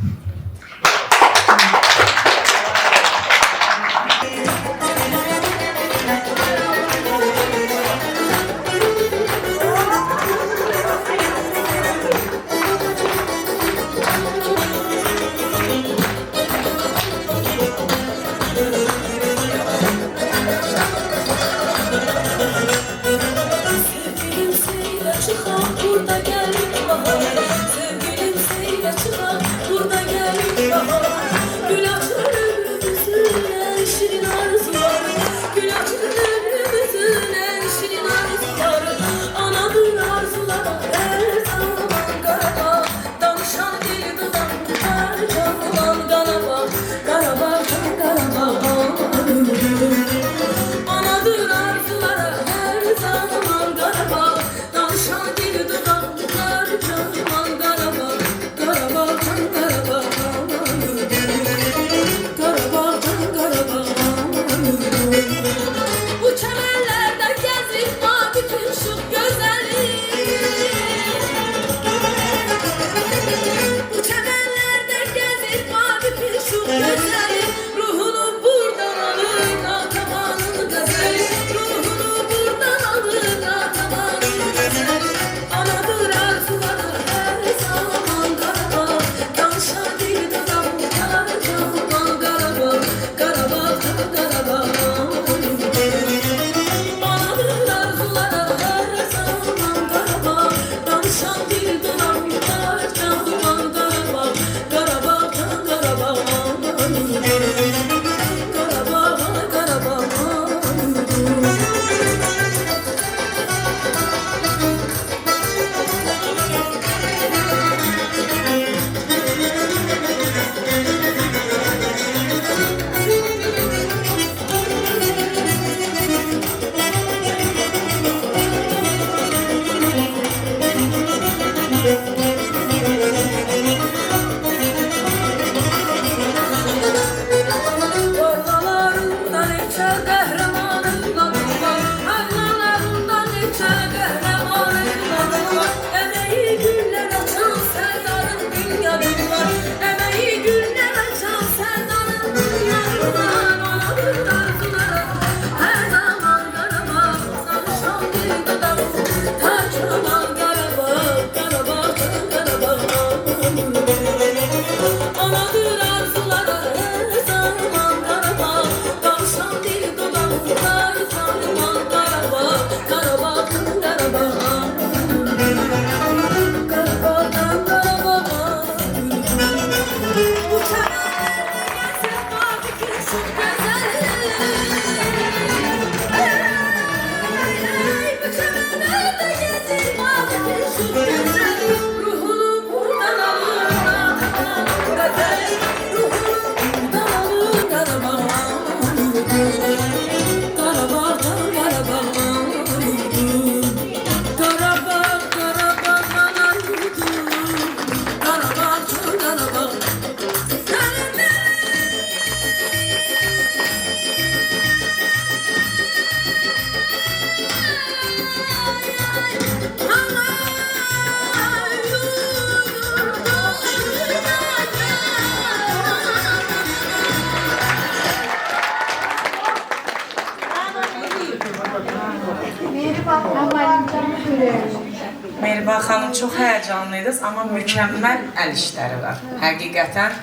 S8: Mehriban xanım çox həyəcanlıydınız, amma mükəmməl əl işləri var. Həqiqətən,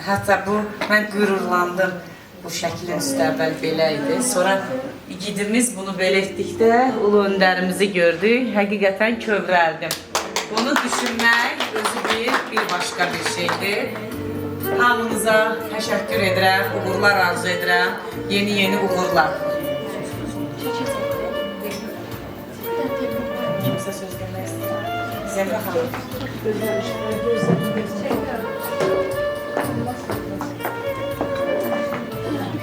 S8: hətta bu, mən qürurlandım. Bu şəklin üstə əvvəl belə idi. Sonra igidimiz bunu belə etdikdə ulu öndərimizi gördük. Həqiqətən kövrəldim. Bunu düşünmək özü bir başqa bir şeydir. Hamınıza təşəkkür edirəm, uğurlar arzu edirəm. Yeni uğurlar. Kimsə söz demək istəyir. Zəmrə xanım.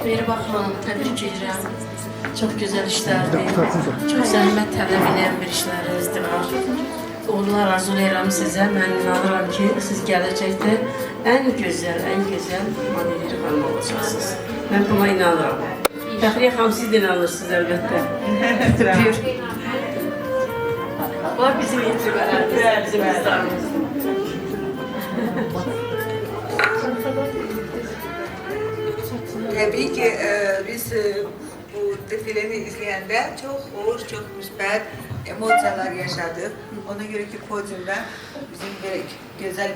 S1: Mehriban xanım, təbrik edirəm. Çok güzel işlerdi. Çok zahmet tələb edən bir işlərinizdir var. Uğurlar arzulayıram sizə. Mən inanıram ki, siz gələcəkdə ən gözəl modelier xanım olacaqsınız. Mən buna inanıram. Fəxriyə xanım, siz də inanırsınız əlbəttə. Bunlar bizim etibarlarımız, bizim izdarımız.
S3: Tabii ki biz bu defileni izleyende çok hoş, çok müsbet emosiyalar yaşadık. Ona göre ki podyumda bizim böyle güzel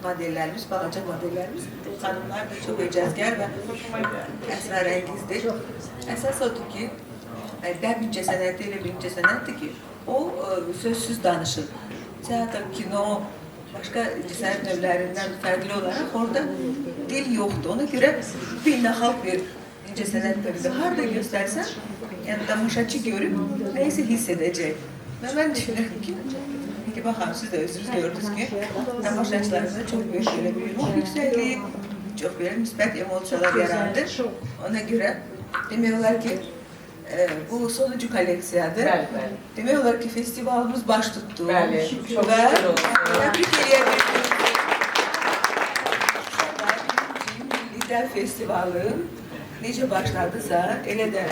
S3: modellerimiz, balaca modellerimiz, hanımlar da çok ecazgar ve esrarengizdi. Esas odur ki, birinci sənəti birinci sənətdir ki, o sözsüz danışır. Tiyatro, kino, başka sənət növlərindən fərqli olarak orada dil yoktu. Ona göre beynəlxalq bir incə sənət növüdür. Harada göstersen, yani tamaşaçı görüp neyse hissedecek. Ve ben düşünüyorum ki, bakalım siz de özünüz gördünüz ki, tamaşaçılarımızda çok büyük bir ruh yükselliği, çok böyle müsbet emosiyalar yarandı. Ona göre demiyorlar ki, bu sonuncu koleksiyadır. Demiyorlar ki festivalımız baş tuttu.
S8: Bəli, çok
S3: ve
S8: güzel oldu.
S3: tebrik ediyorum. Lider Festivali necə başladısa, elə də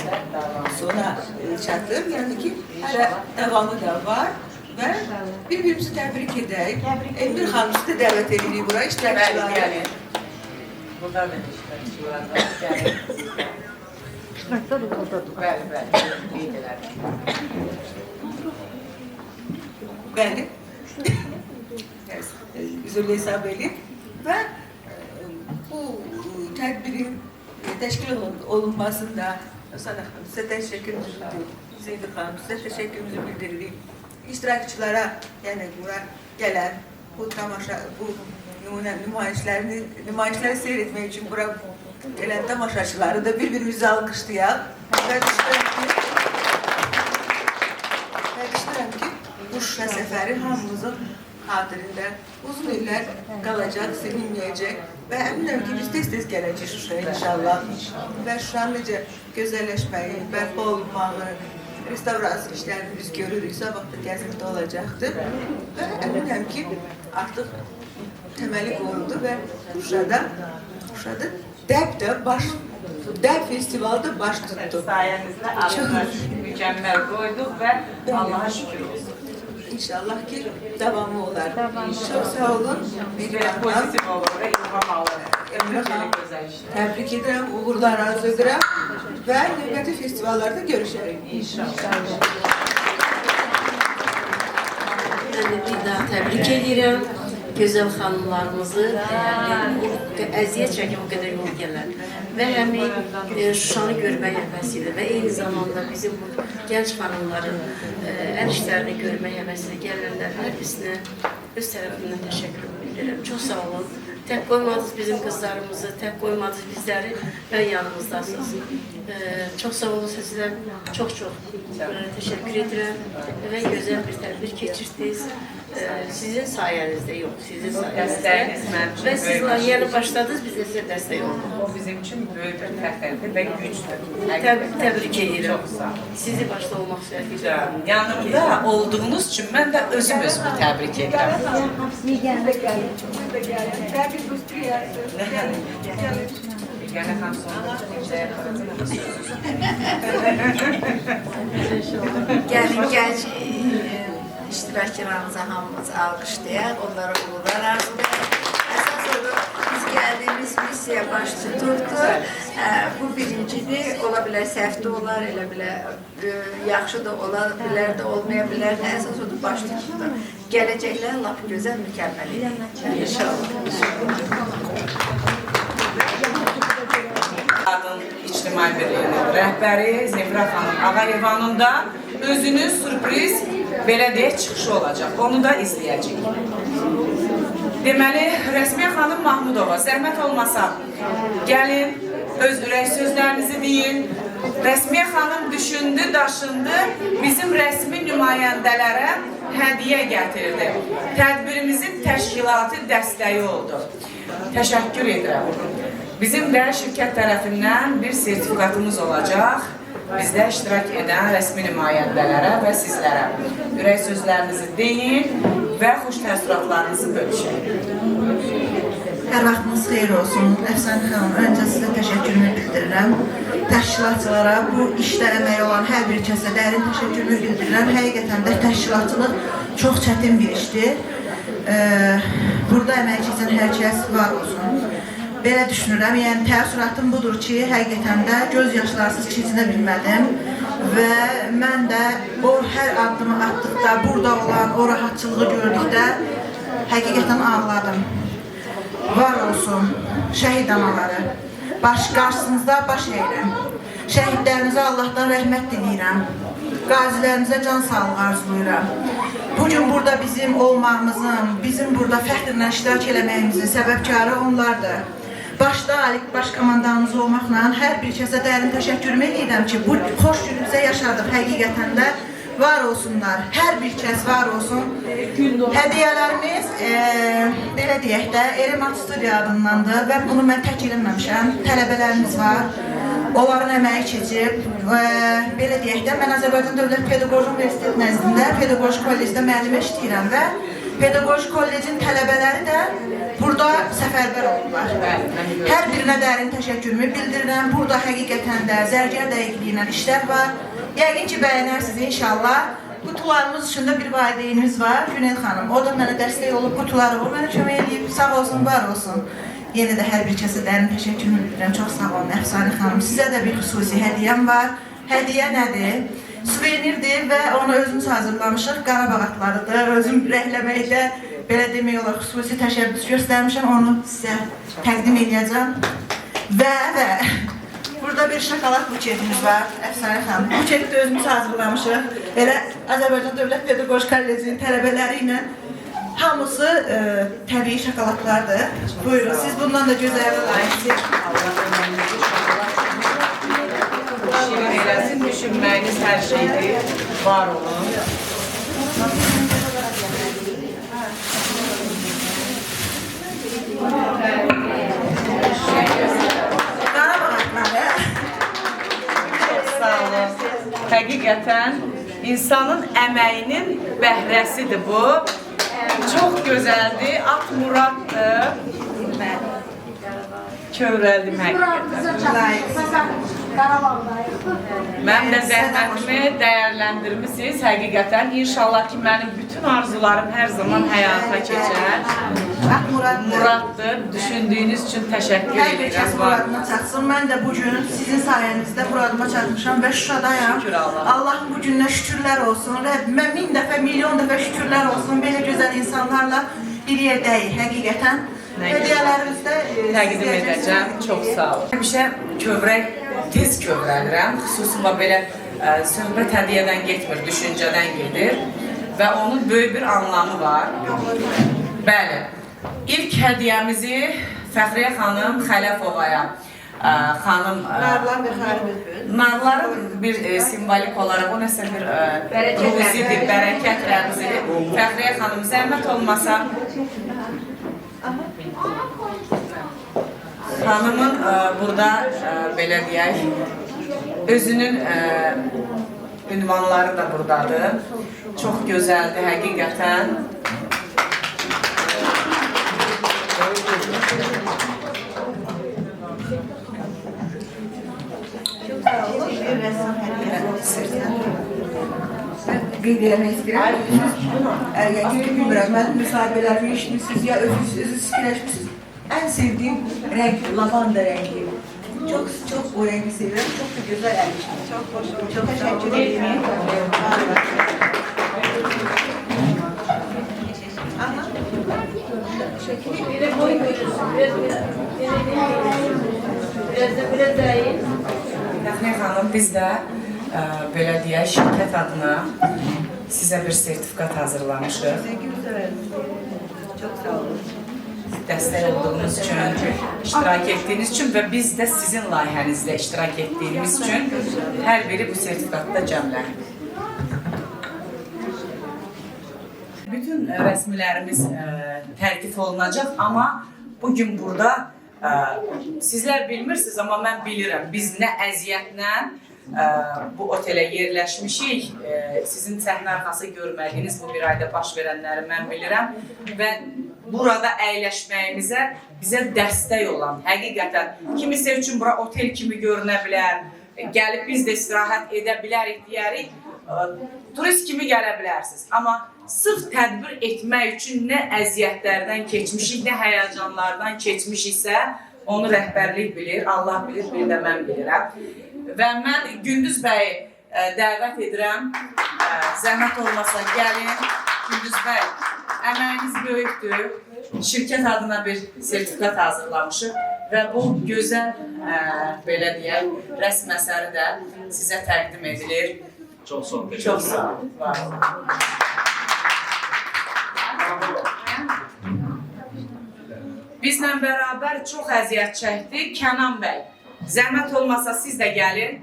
S3: sona çatır. Yəni ki, hələ davamı da var və bir-birimizi təbrik edək. Emir xanımızı da dəvət edirik bura, iştirakçıları.
S8: Bəli, burada da iştirakçılar var. Bəli. Bəli, idilər.
S3: Bəli. Üzrlü hesab edin və bu tədbirin təşkil olunmasında Sana Hanım, size teşekkürümüzü bildiririk. Zeydi Hanım, size teşekkürümüzü bildiririk. İştirakçılara, yani buraya gelen, bu tamaşa, bu nümayişleri seyretmek için buraya gelen tamaşaçıları da birbirimizi alkışlayalım. Ben düşünürüm ki bu Şuşa seferi hamımızın hatırında uzun iller kalacak, silinmeyecek ve eminim ki biz tez geleceğiz Şuşa'ya inşallah. Ve Şuşa'nın necə gözəlləşməyi, bərpa olunmağı, restavrasiya işlərini biz görürük, sabah da gəzinti olacaqdır. Və əminəm ki artıq təməli qoyuldu və Şuşada Dəb festivalda baş tutdu.
S8: Sayenizde adını mükemmel koyduk ve Allah'a şükür olsun.
S3: İnşallah ki devamı olar. Çok sağ olun.
S8: Pozitif olur ve ilham alır.
S3: Emre Hanım, tebrik ederim, uğurlar arzu ederim ve növbəti festivallarda görüşelim.
S8: İnşallah.
S1: Ben de bir daha tebrik ederim. Güzel hanımlarımızı, əziyyət çəkib o qədər yol gələr və həmin Şuşanı görmək həvəsidir və eyni zamanda bizim bu gənc xanımların əl işlərini görmək həvəsidir. Gələnlər hər birisine öz tərəfimdən təşəkkür edirəm. Çox sağ olun. Tək qoymadınız bizim qızlarımızı, tək qoymadınız bizləri və yanımızdasınız. Çok sağ olun sizə. Çok teşekkür ederim ve güzel bir tədbir keçirdiniz. Sizin sayenizde yok, sizin sayenizde. Ve sizler yeni başladınız, biz de size destek olduk.
S8: O bizim için büyük bir fəxrdir ve güçdür.
S1: Tebrik ederim.
S8: Çok sağ olun.
S1: Sizi başta olmak üzere.
S8: Yanımda olduğunuz için ben de özümü tebrik ederim. Yani hem sonra
S2: Gəlin gənc iştirakçılarımıza hamımız alqışlayaq, onlara uğurlar arzulayaq. Əsas odur, biz gəldiyimiz misiya baş tuturdu. Bu birincidir, ola bilər səhvdə olar, elə bilər yaxşı da ola bilər də, olmaya bilər də. Əsas odur, baş tuturdu. Gələcəklər lap gözəl, mükəmməl edir. İnşallah.
S8: Qadın İctimai Birliyinin rəhbəri Zemfira xanım Ağayevanın da özünün sürpriz belə deyək çıxışı olacaq. Onu da izləyəcək. Deməli, Rəsmiyə xanım Mahmudova, zəhmət olmasa gəlin, öz ürək sözlərinizi deyin. Rəsmiyə xanım düşündü, daşındı, bizim rəsmi nümayəndələrə hədiyyə gətirdi. Tədbirimizin təşkilatı dəstəyi oldu. Təşəkkür edirəm. Bizim də şirkət tərəfindən bir sertifikatımız olacaq. bizdə iştirak edən rəsmi nümayəndələrə və sizlərə ürək sözlərinizi deyin və xoş təəssüratlarınızı bölüşün.
S16: Hər vaxtınız xeyir olsun. Əfsanə xanım, öncə sizə təşəkkürümü bildirirəm. Təşkilatçılara, bu işdə əmək olan hər bir kəsə dərin təşəkkürümü bildirirəm. Həqiqətən də təşkilatçılıq çox çətin bir işdir. Burada əmək keçən hər kəs var olsun. Belə düşünürəm, yəni təəssüratım budur ki, həqiqətən də göz yaşlarsız keçinə bilmədim və mən də o hər addımı atdıqda, burada olan o rahatçılığı gördükdə həqiqətən ağladım. Var olsun şəhid anaları, qarşınızda baş əyirəm. Şəhidlərimizə Allahdan rəhmət diləyirəm. Qazilərimizə can sağlığı arzulayıram. Bugün burada bizim olmağımızın, bizim burada fəxrlə iştirak eləməyimizin səbəbkarı onlardır. Başda Ali Baş Komandanımız olmaqla hər bir kəsə dərin təşəkkürümü edirəm ki, bu xoş günümüzə yaşadıq həqiqətən də. Var olsunlar, hər bir kəs var olsun. Hədiyyələrimiz, belə deyək də, Erimat Studiya adındandır və bunu mən tək eləməmişəm. Tələbələrimiz var, onların əməyi keçib. Belə deyək də, mən Azərbaycan Dövlət Pedaqoji Universitet nəzdində, Pedaqoji Kollecdə müəllimə işləyirəm və Pedaqoji Kollecin tələbələri də burada səfərbər oldular. Hər birinə dərin təşəkkürümü bildirirəm. Burada həqiqətən də zərgər dəqiqliyi ilə işlər var. Yəqin ki, bəyənərsiniz inşallah. Qutularımız içində bir valideynimiz var, Günel xanım. O da mənə dəstək olub, qutuları o mənə kömək edib, sağ olsun, var olsun. Yenə də hər bir kəsə dərin təşəkkürümü bildirirəm. Çox sağ olun, Əfsanə xanım. Sizə də bir xüsusi hədiyyəm var. Hədiyyə nədir? Suvenirdir və onu özümüz hazırlamışıq. Qarabağ atlarıdır. Özüm rəhləməkdə, belə demək olar, xüsusi təşəbbüs göstərmişəm. Onu sizə təqdim edəcəm. Və burada bir şokolad buketimiz var, Əfsanə xanım. Buketi də özümüz hazırlamışıq. Elə Azərbaycan Dövlət Pedaqoji Kollecinin tələbələri ilə hamısı təbii şokoladlardır. Buyurun, siz bundan da gözəl layiqsiniz.
S8: Şirin eləsin, düşünməyiniz hər şeydir. Var olun. Həqiqətən insanın əməyinin bəhrəsidir bu. Çox gözəldir, at muraddır. Kövrəldim həqiqətən. Mən də zəhmətimi dəyərləndirmişsiniz həqiqətən. İnşallah ki, mənim bütün arzularım hər zaman həyata keçər. Muraddır. Düşündüyünüz üçün təşəkkür edirəm.
S16: Hər bir kəs muradıma çatsın. Mən də bugün sizin sayənizdə muradıma çatmışam və Şuşadayam. Allahın bu gününə şükürlər olsun. Rəbbimə min dəfə, milyon dəfə şükürlər olsun. Belə gözəl insanlarla bir yerdəyik həqiqətən. Hədiyyələrimizdə
S8: təqdim edəcəm. Çox sağ olun. Həmişə kövrək tez kövrəlirəm. Xüsusilə belə söhbət hədiyyədən getmir, düşüncədən gedir və onun böyük bir anlamı var. Bəli, ilk hədiyyəmizi Fəxriyə xanım Xələfovaya, xanım narların bir simvolik olaraq, o nəsə bir ruzidir, bərəkət rəmzidir. Fəxriyə xanım, zəhmət olmasa xanımın burada, belə deyək, özünün ünvanları da buradadır. Çox gözəldir, həqiqətən.
S16: Qeyd eləmək istəyirəm. Yəqin ki, bilmirəm, mən müsahibələrimi işləmişsiniz, ya özünüz fikirləşmişsiniz. Ən sevdiyim rəng lavanda rəngi. Çox o rəngi sevirəm. Çox da gözəl əlişdir. Çox xoş oldu. Çox təşəkkür ederim.
S1: Belə boy görürsün, biraz da iyi.
S8: Fəxriyə xanım, biz də belə deyək, şirkət adına sizə bir sertifikat hazırlamışıq.
S16: Çox sağ olun.
S8: Dəstək olduğunuz üçün, iştirak etdiyiniz üçün və biz də sizin layihənizdə iştirak etdiyimiz üçün hər biri bu sertifikatda cəmlənir. Bütün rəsmilərimiz tərkif olunacaq, amma bugün burada sizlər bilmirsiniz, amma mən bilirəm, biz nə əziyyətlə, bu otelə yerləşmişik. Sizin səhnə arxası görmədiyiniz bu bir ayda baş verənləri mən bilirəm və burada əyləşməyimizə bizə dəstək olan, həqiqətən kimisə üçün bura otel kimi görünə bilər, gəlib biz də istirahət edə bilərik deyərik, turist kimi gələ bilərsiniz. Amma sırf tədbir etmək üçün nə əziyyətlərdən keçmişik, nə həyəcanlardan keçmişiksə, onu rəhbərlik bilir, Allah bilir, bir də mən bilirəm. Və mən Gündüz bəyi dəvət edirəm, zəhmət olmasa gəlin. Gündüz bəy, əməyiniz böyükdür, şirkət adına bir sertifikat hazırlamışıq və bu gözəl, belə deyək, rəsm əsəri də sizə təqdim edilir.
S17: Çox sağ olun.
S8: Çox sağ olun. Bizlə bərabər çox əziyyət çəkdi Kənan bəy. Zəhmət olmasa siz də gəlin,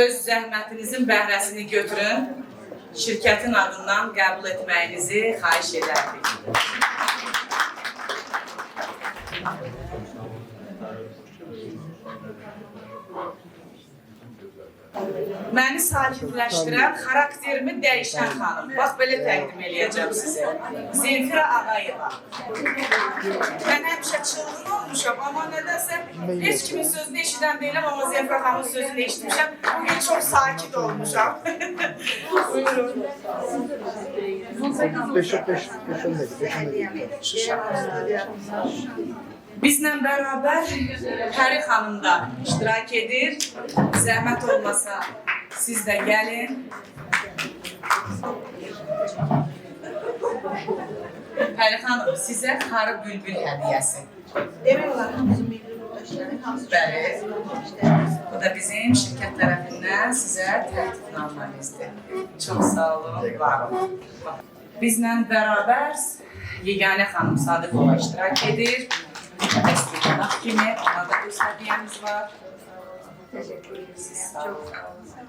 S8: öz zəhmətinizin bəhrəsini götürün, şirkətin adından qəbul etməyinizi xahiş edərdik. Məni sakitləşdirən, xarakterimi dəyişən xanım. Bax, belə təqdim eləyəcəm sizə. Zemfira Ağayeva. Mən həmişə çılğın olmuşam, amma nədənsə heç kimin sözünü eşidən deyiləm, amma Zemfira xanımın sözünü eşitmişəm. Bugün çox sakit olmuşam. Buyurun. Bizlə bərabər Pəri xanım da iştirak edir. Zəhmət olmasa siz də gəlin. Pəri xanım, sizə xarı bülbül hədiyəsi.
S16: Demək olar, bizim milli yurttaşların hamısı.
S8: Bəli. Bu da bizim şirkət tərəfindən sizə təklifnamənizdir. Çox sağ olun, var olun. Bizlə bərabər Yeganə xanım Sadıqova iştirak edir. Dəstək qonaq kimi, ona da öz hədiyəmiz var.
S2: Teşekkür ederiz. Çok sağ olun.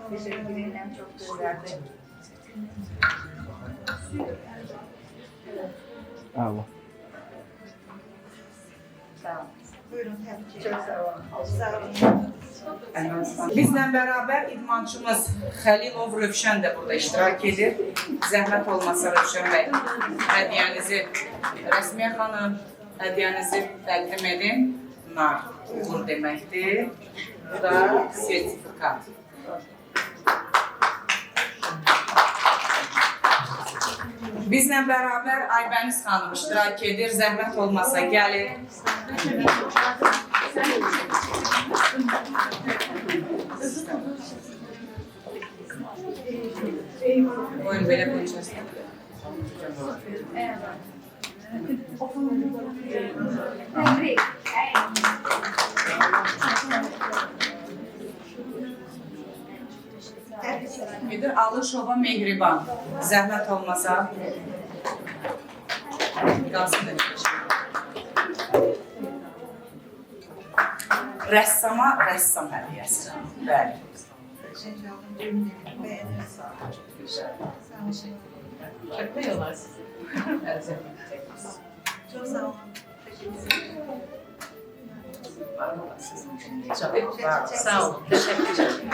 S2: Teşekkür ederim. Çok güzeldi.
S17: Allah.
S2: Sağ olun.
S16: Buyurun,
S2: Çok sağ olun. Sağ olun.
S8: Bizlə bərabər idmançımız Xəlilov Rövşən də burada iştirak edir. Zəhmət olmasa Rövşən bəy, hədiyənizi Rəsmiyə xanım, hədiyənizi təqdim edin. Nar uğur deməkdir. Bu da sertifikat. Bizlə bərabər Aybəniz xanım iştirak edir. Zəhmət olmasa gəlin. Buyurun, belə qoyacağız. Gedir Alışova Mehriban. Zəhmət olmasa. Qalsın da rəssama rəssam hədiyəsi. Bəli.
S4: Çəkmək olar sizi.
S16: Çok sağ olun.
S4: Sağ olun. Təşəkkür ederim.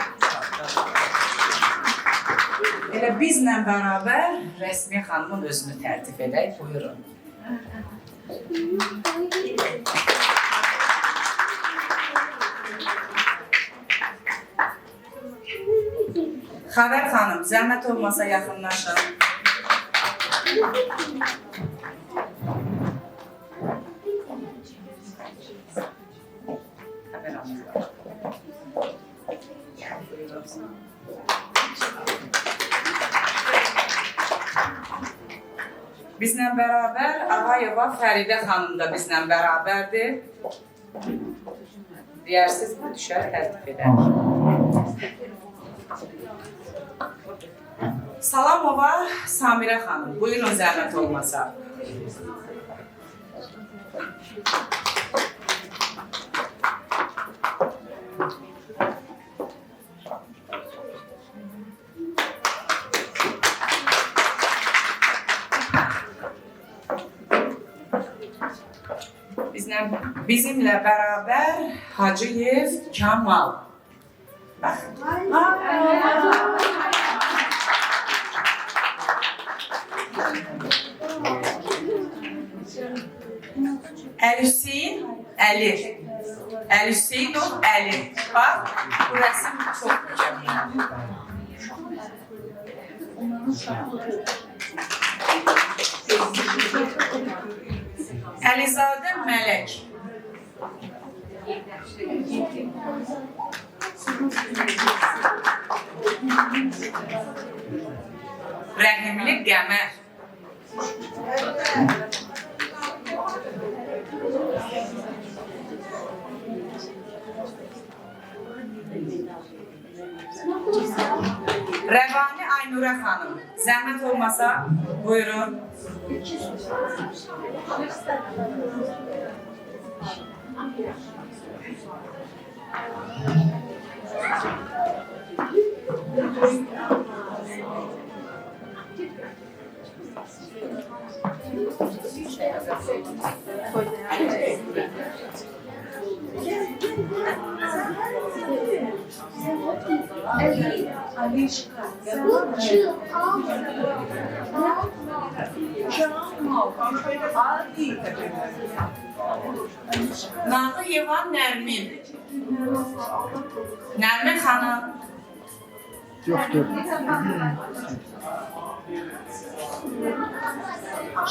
S8: Elə bizlə bərabər Rəsmiyə xanımın özünü tərtib edək. Buyurun. Xəvər xanım, zəhmət olmasa yaxınlaşın. Xəvər xanım. Bizlə bərabər Ağayeva Fəridə xanım da bizlə bərabərdir. Deyərsiz, bu düşər tərtib edər. Salamova Samirə xanım, buyurun zəhmət olmasa. Bizimlə bərabər Hacıyev Kamal. Əl-Hüseyin Əli. Əl-Hüseyinov Əli. Bax, bu rəsm çox mükəmməl. Əlizadə Mələk. Rəhimli Qəmər. Rəvani Aynurə xanım. Zəhmət olmasa, buyurun. Nağıyevan Nərmin. Nərmin xanım.
S17: Yoxdur.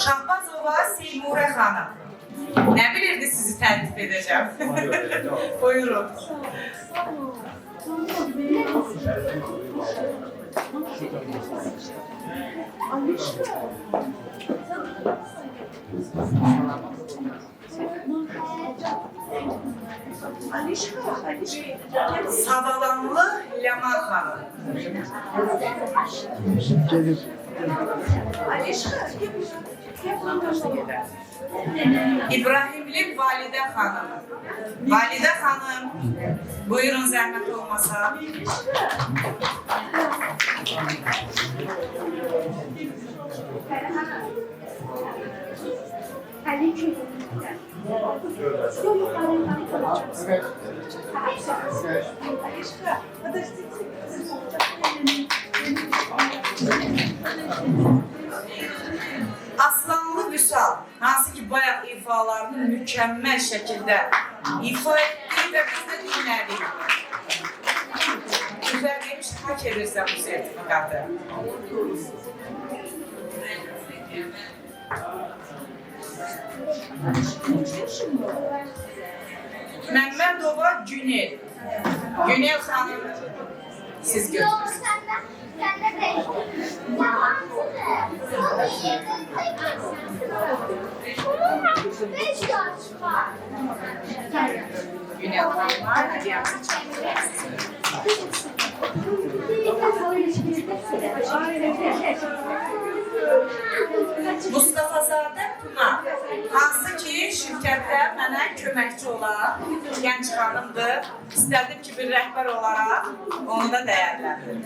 S8: Şahbazova Seymurə xanım. Nə bilirdi sizi təltif edəcəm? Buyurun. Sadalanlı Ləman xanım.
S17: Gelir.
S8: İbrahimli Validə xanım. Validə xanım, buyurun zəhmət olmasa. Aslanlı Vüsal, hansı ki bayaq ifalarını mükəmməl şəkildə ifa etdi və biz də dinlədik. Güzel demiş, hak edirsən bu sertifikatı. Məmmədova Günel. Günel xanım, siz götürürsünüz. Günel xanım var, hediyemizi Mustafazadə Pınar, hansı ki şirkətdə mənə köməkçi olan gənc xanımdır. İstədim ki, bir rəhbər olaraq onu da dəyərləndirim.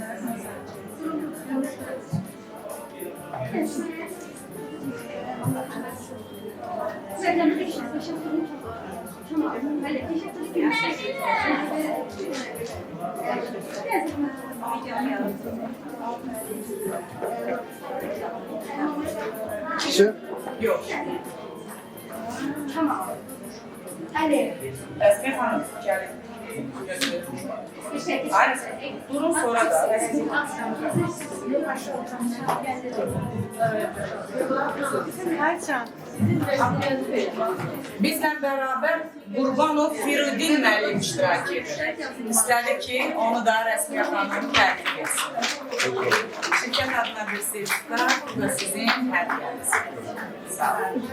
S17: Kişi?
S8: Yok.
S11: Tamam. Ali.
S8: Esme Hanım, gelin. Hayır, durun sonra da. Bizlə bərabər Qurbanov Firudin müəllim iştirak edir. İstədi ki, onu da rəsmi xanım təqdim etsin. Şirkət adına bir sertifikat və sizin hədiyyəniz. Sağ olun.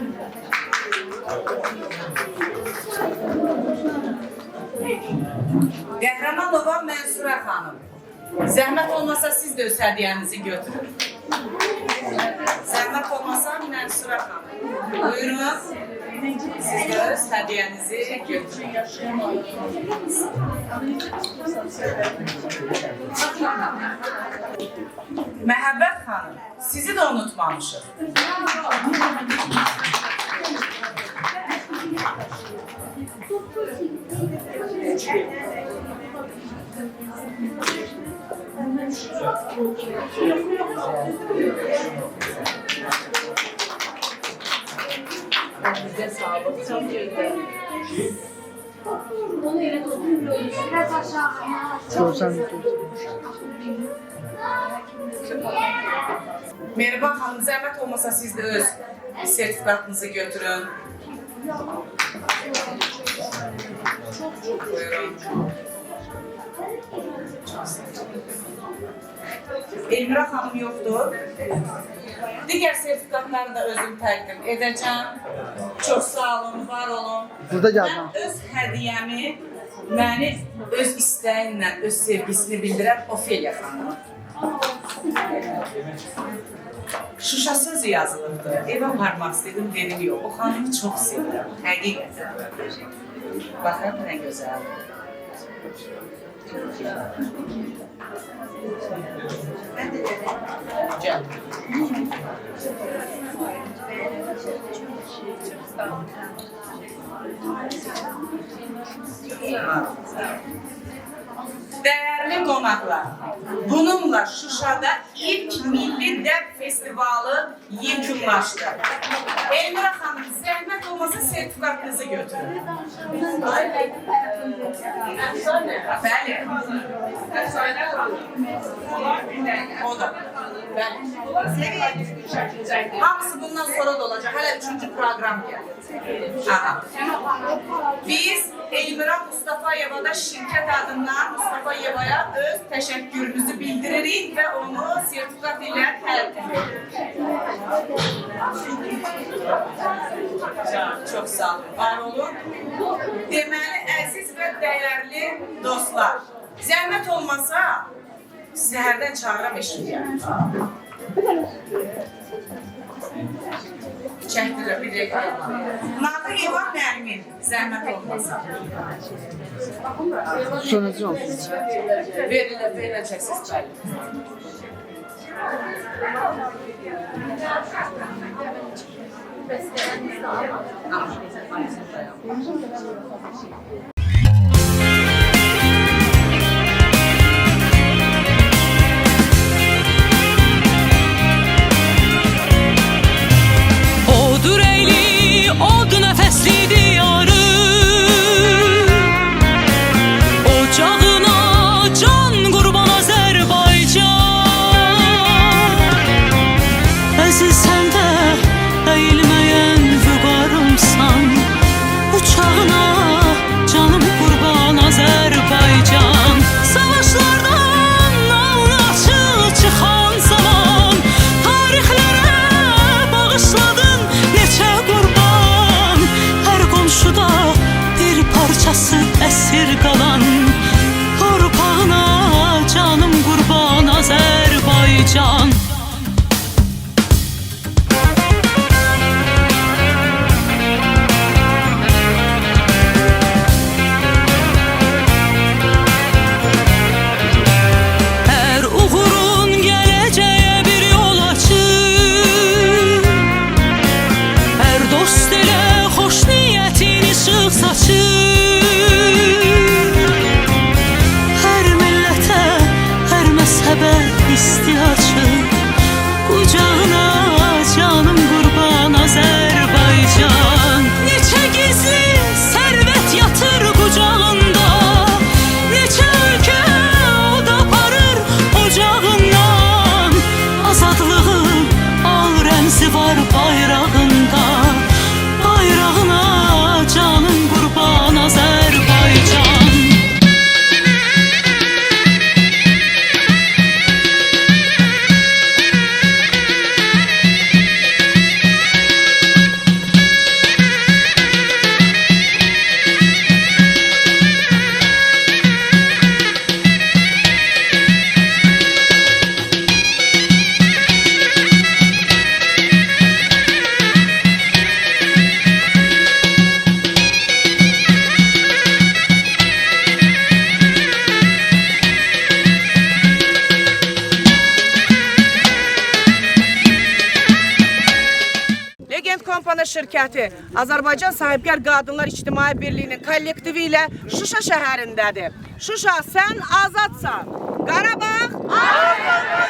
S8: Qəhrəmanova Mənsurə xanım. Zəhmət olmasa siz də öz hədiyyənizi götürün. Zəhmət olmasa Mənsurə xanım. Buyurun, siz də öz hədiyyənizi götürün. Məhəbbət xanım, sizi də unutmamışıq.
S3: Size sağlık. Çok güzel.
S8: Mehriban xanım, zəhmət olmasa siz də öz sertifikatınızı götürün. Buyurun. Elmira xanım yoxdur. Digər sertifikatları da özüm təqdim edəcəm. Çox sağ olun, var olun.
S17: Burada gəlməm.
S8: Mən öz hədiyəmi, məni öz istəyinlə, öz sevgisini bildirən Ofeliya xanım. Şuşa söz yazılıbdı. Evə varmaq istedim, dedim yox. O xanımı çox sevirəm, həqiqətən. Baxın, nə gözəl. Gəl. Değerli qonaqlar, bununla Şuşada ilk Milli Dəb Festivalı yekunlaşdı. Elmira xanım, zəhmət olmasa sertifikatınızı götürün. Bəli. O da. Bəli. Hamısı bundan sonra da olacaq. Hələ 3-cü proqram gəlir. Aha. Biz Elmira Mustafayeva da şirkət adından Mustafayevaya öz təşəkkürümüzü bildiririk və onu sertifikat ilə təqdim edirik. Çox sağ olun, var olun. Deməli, əziz və dəyərli dostlar, zəhmət olmasa səhərdən çağıram eşiyə. Çəkdirir, bir dəqiqə. Nadı İvan Nərmin, zəhmət olmasa.
S17: Sonracı olsun.
S8: Veriləcəksiniz bəli.
S18: Odur eyli, odu nəfəsli diyarı, ocağına can qurban Azərbaycan. Əziz sən də əyilməyən vüqarımsan, uçağına canım
S19: şirkəti Azərbaycan Sahibkar Qadınlar İctimai Birliyinin kollektivi ilə Şuşa şəhərindədir. Şuşa, sən azadsan. Qarabağ azaddır.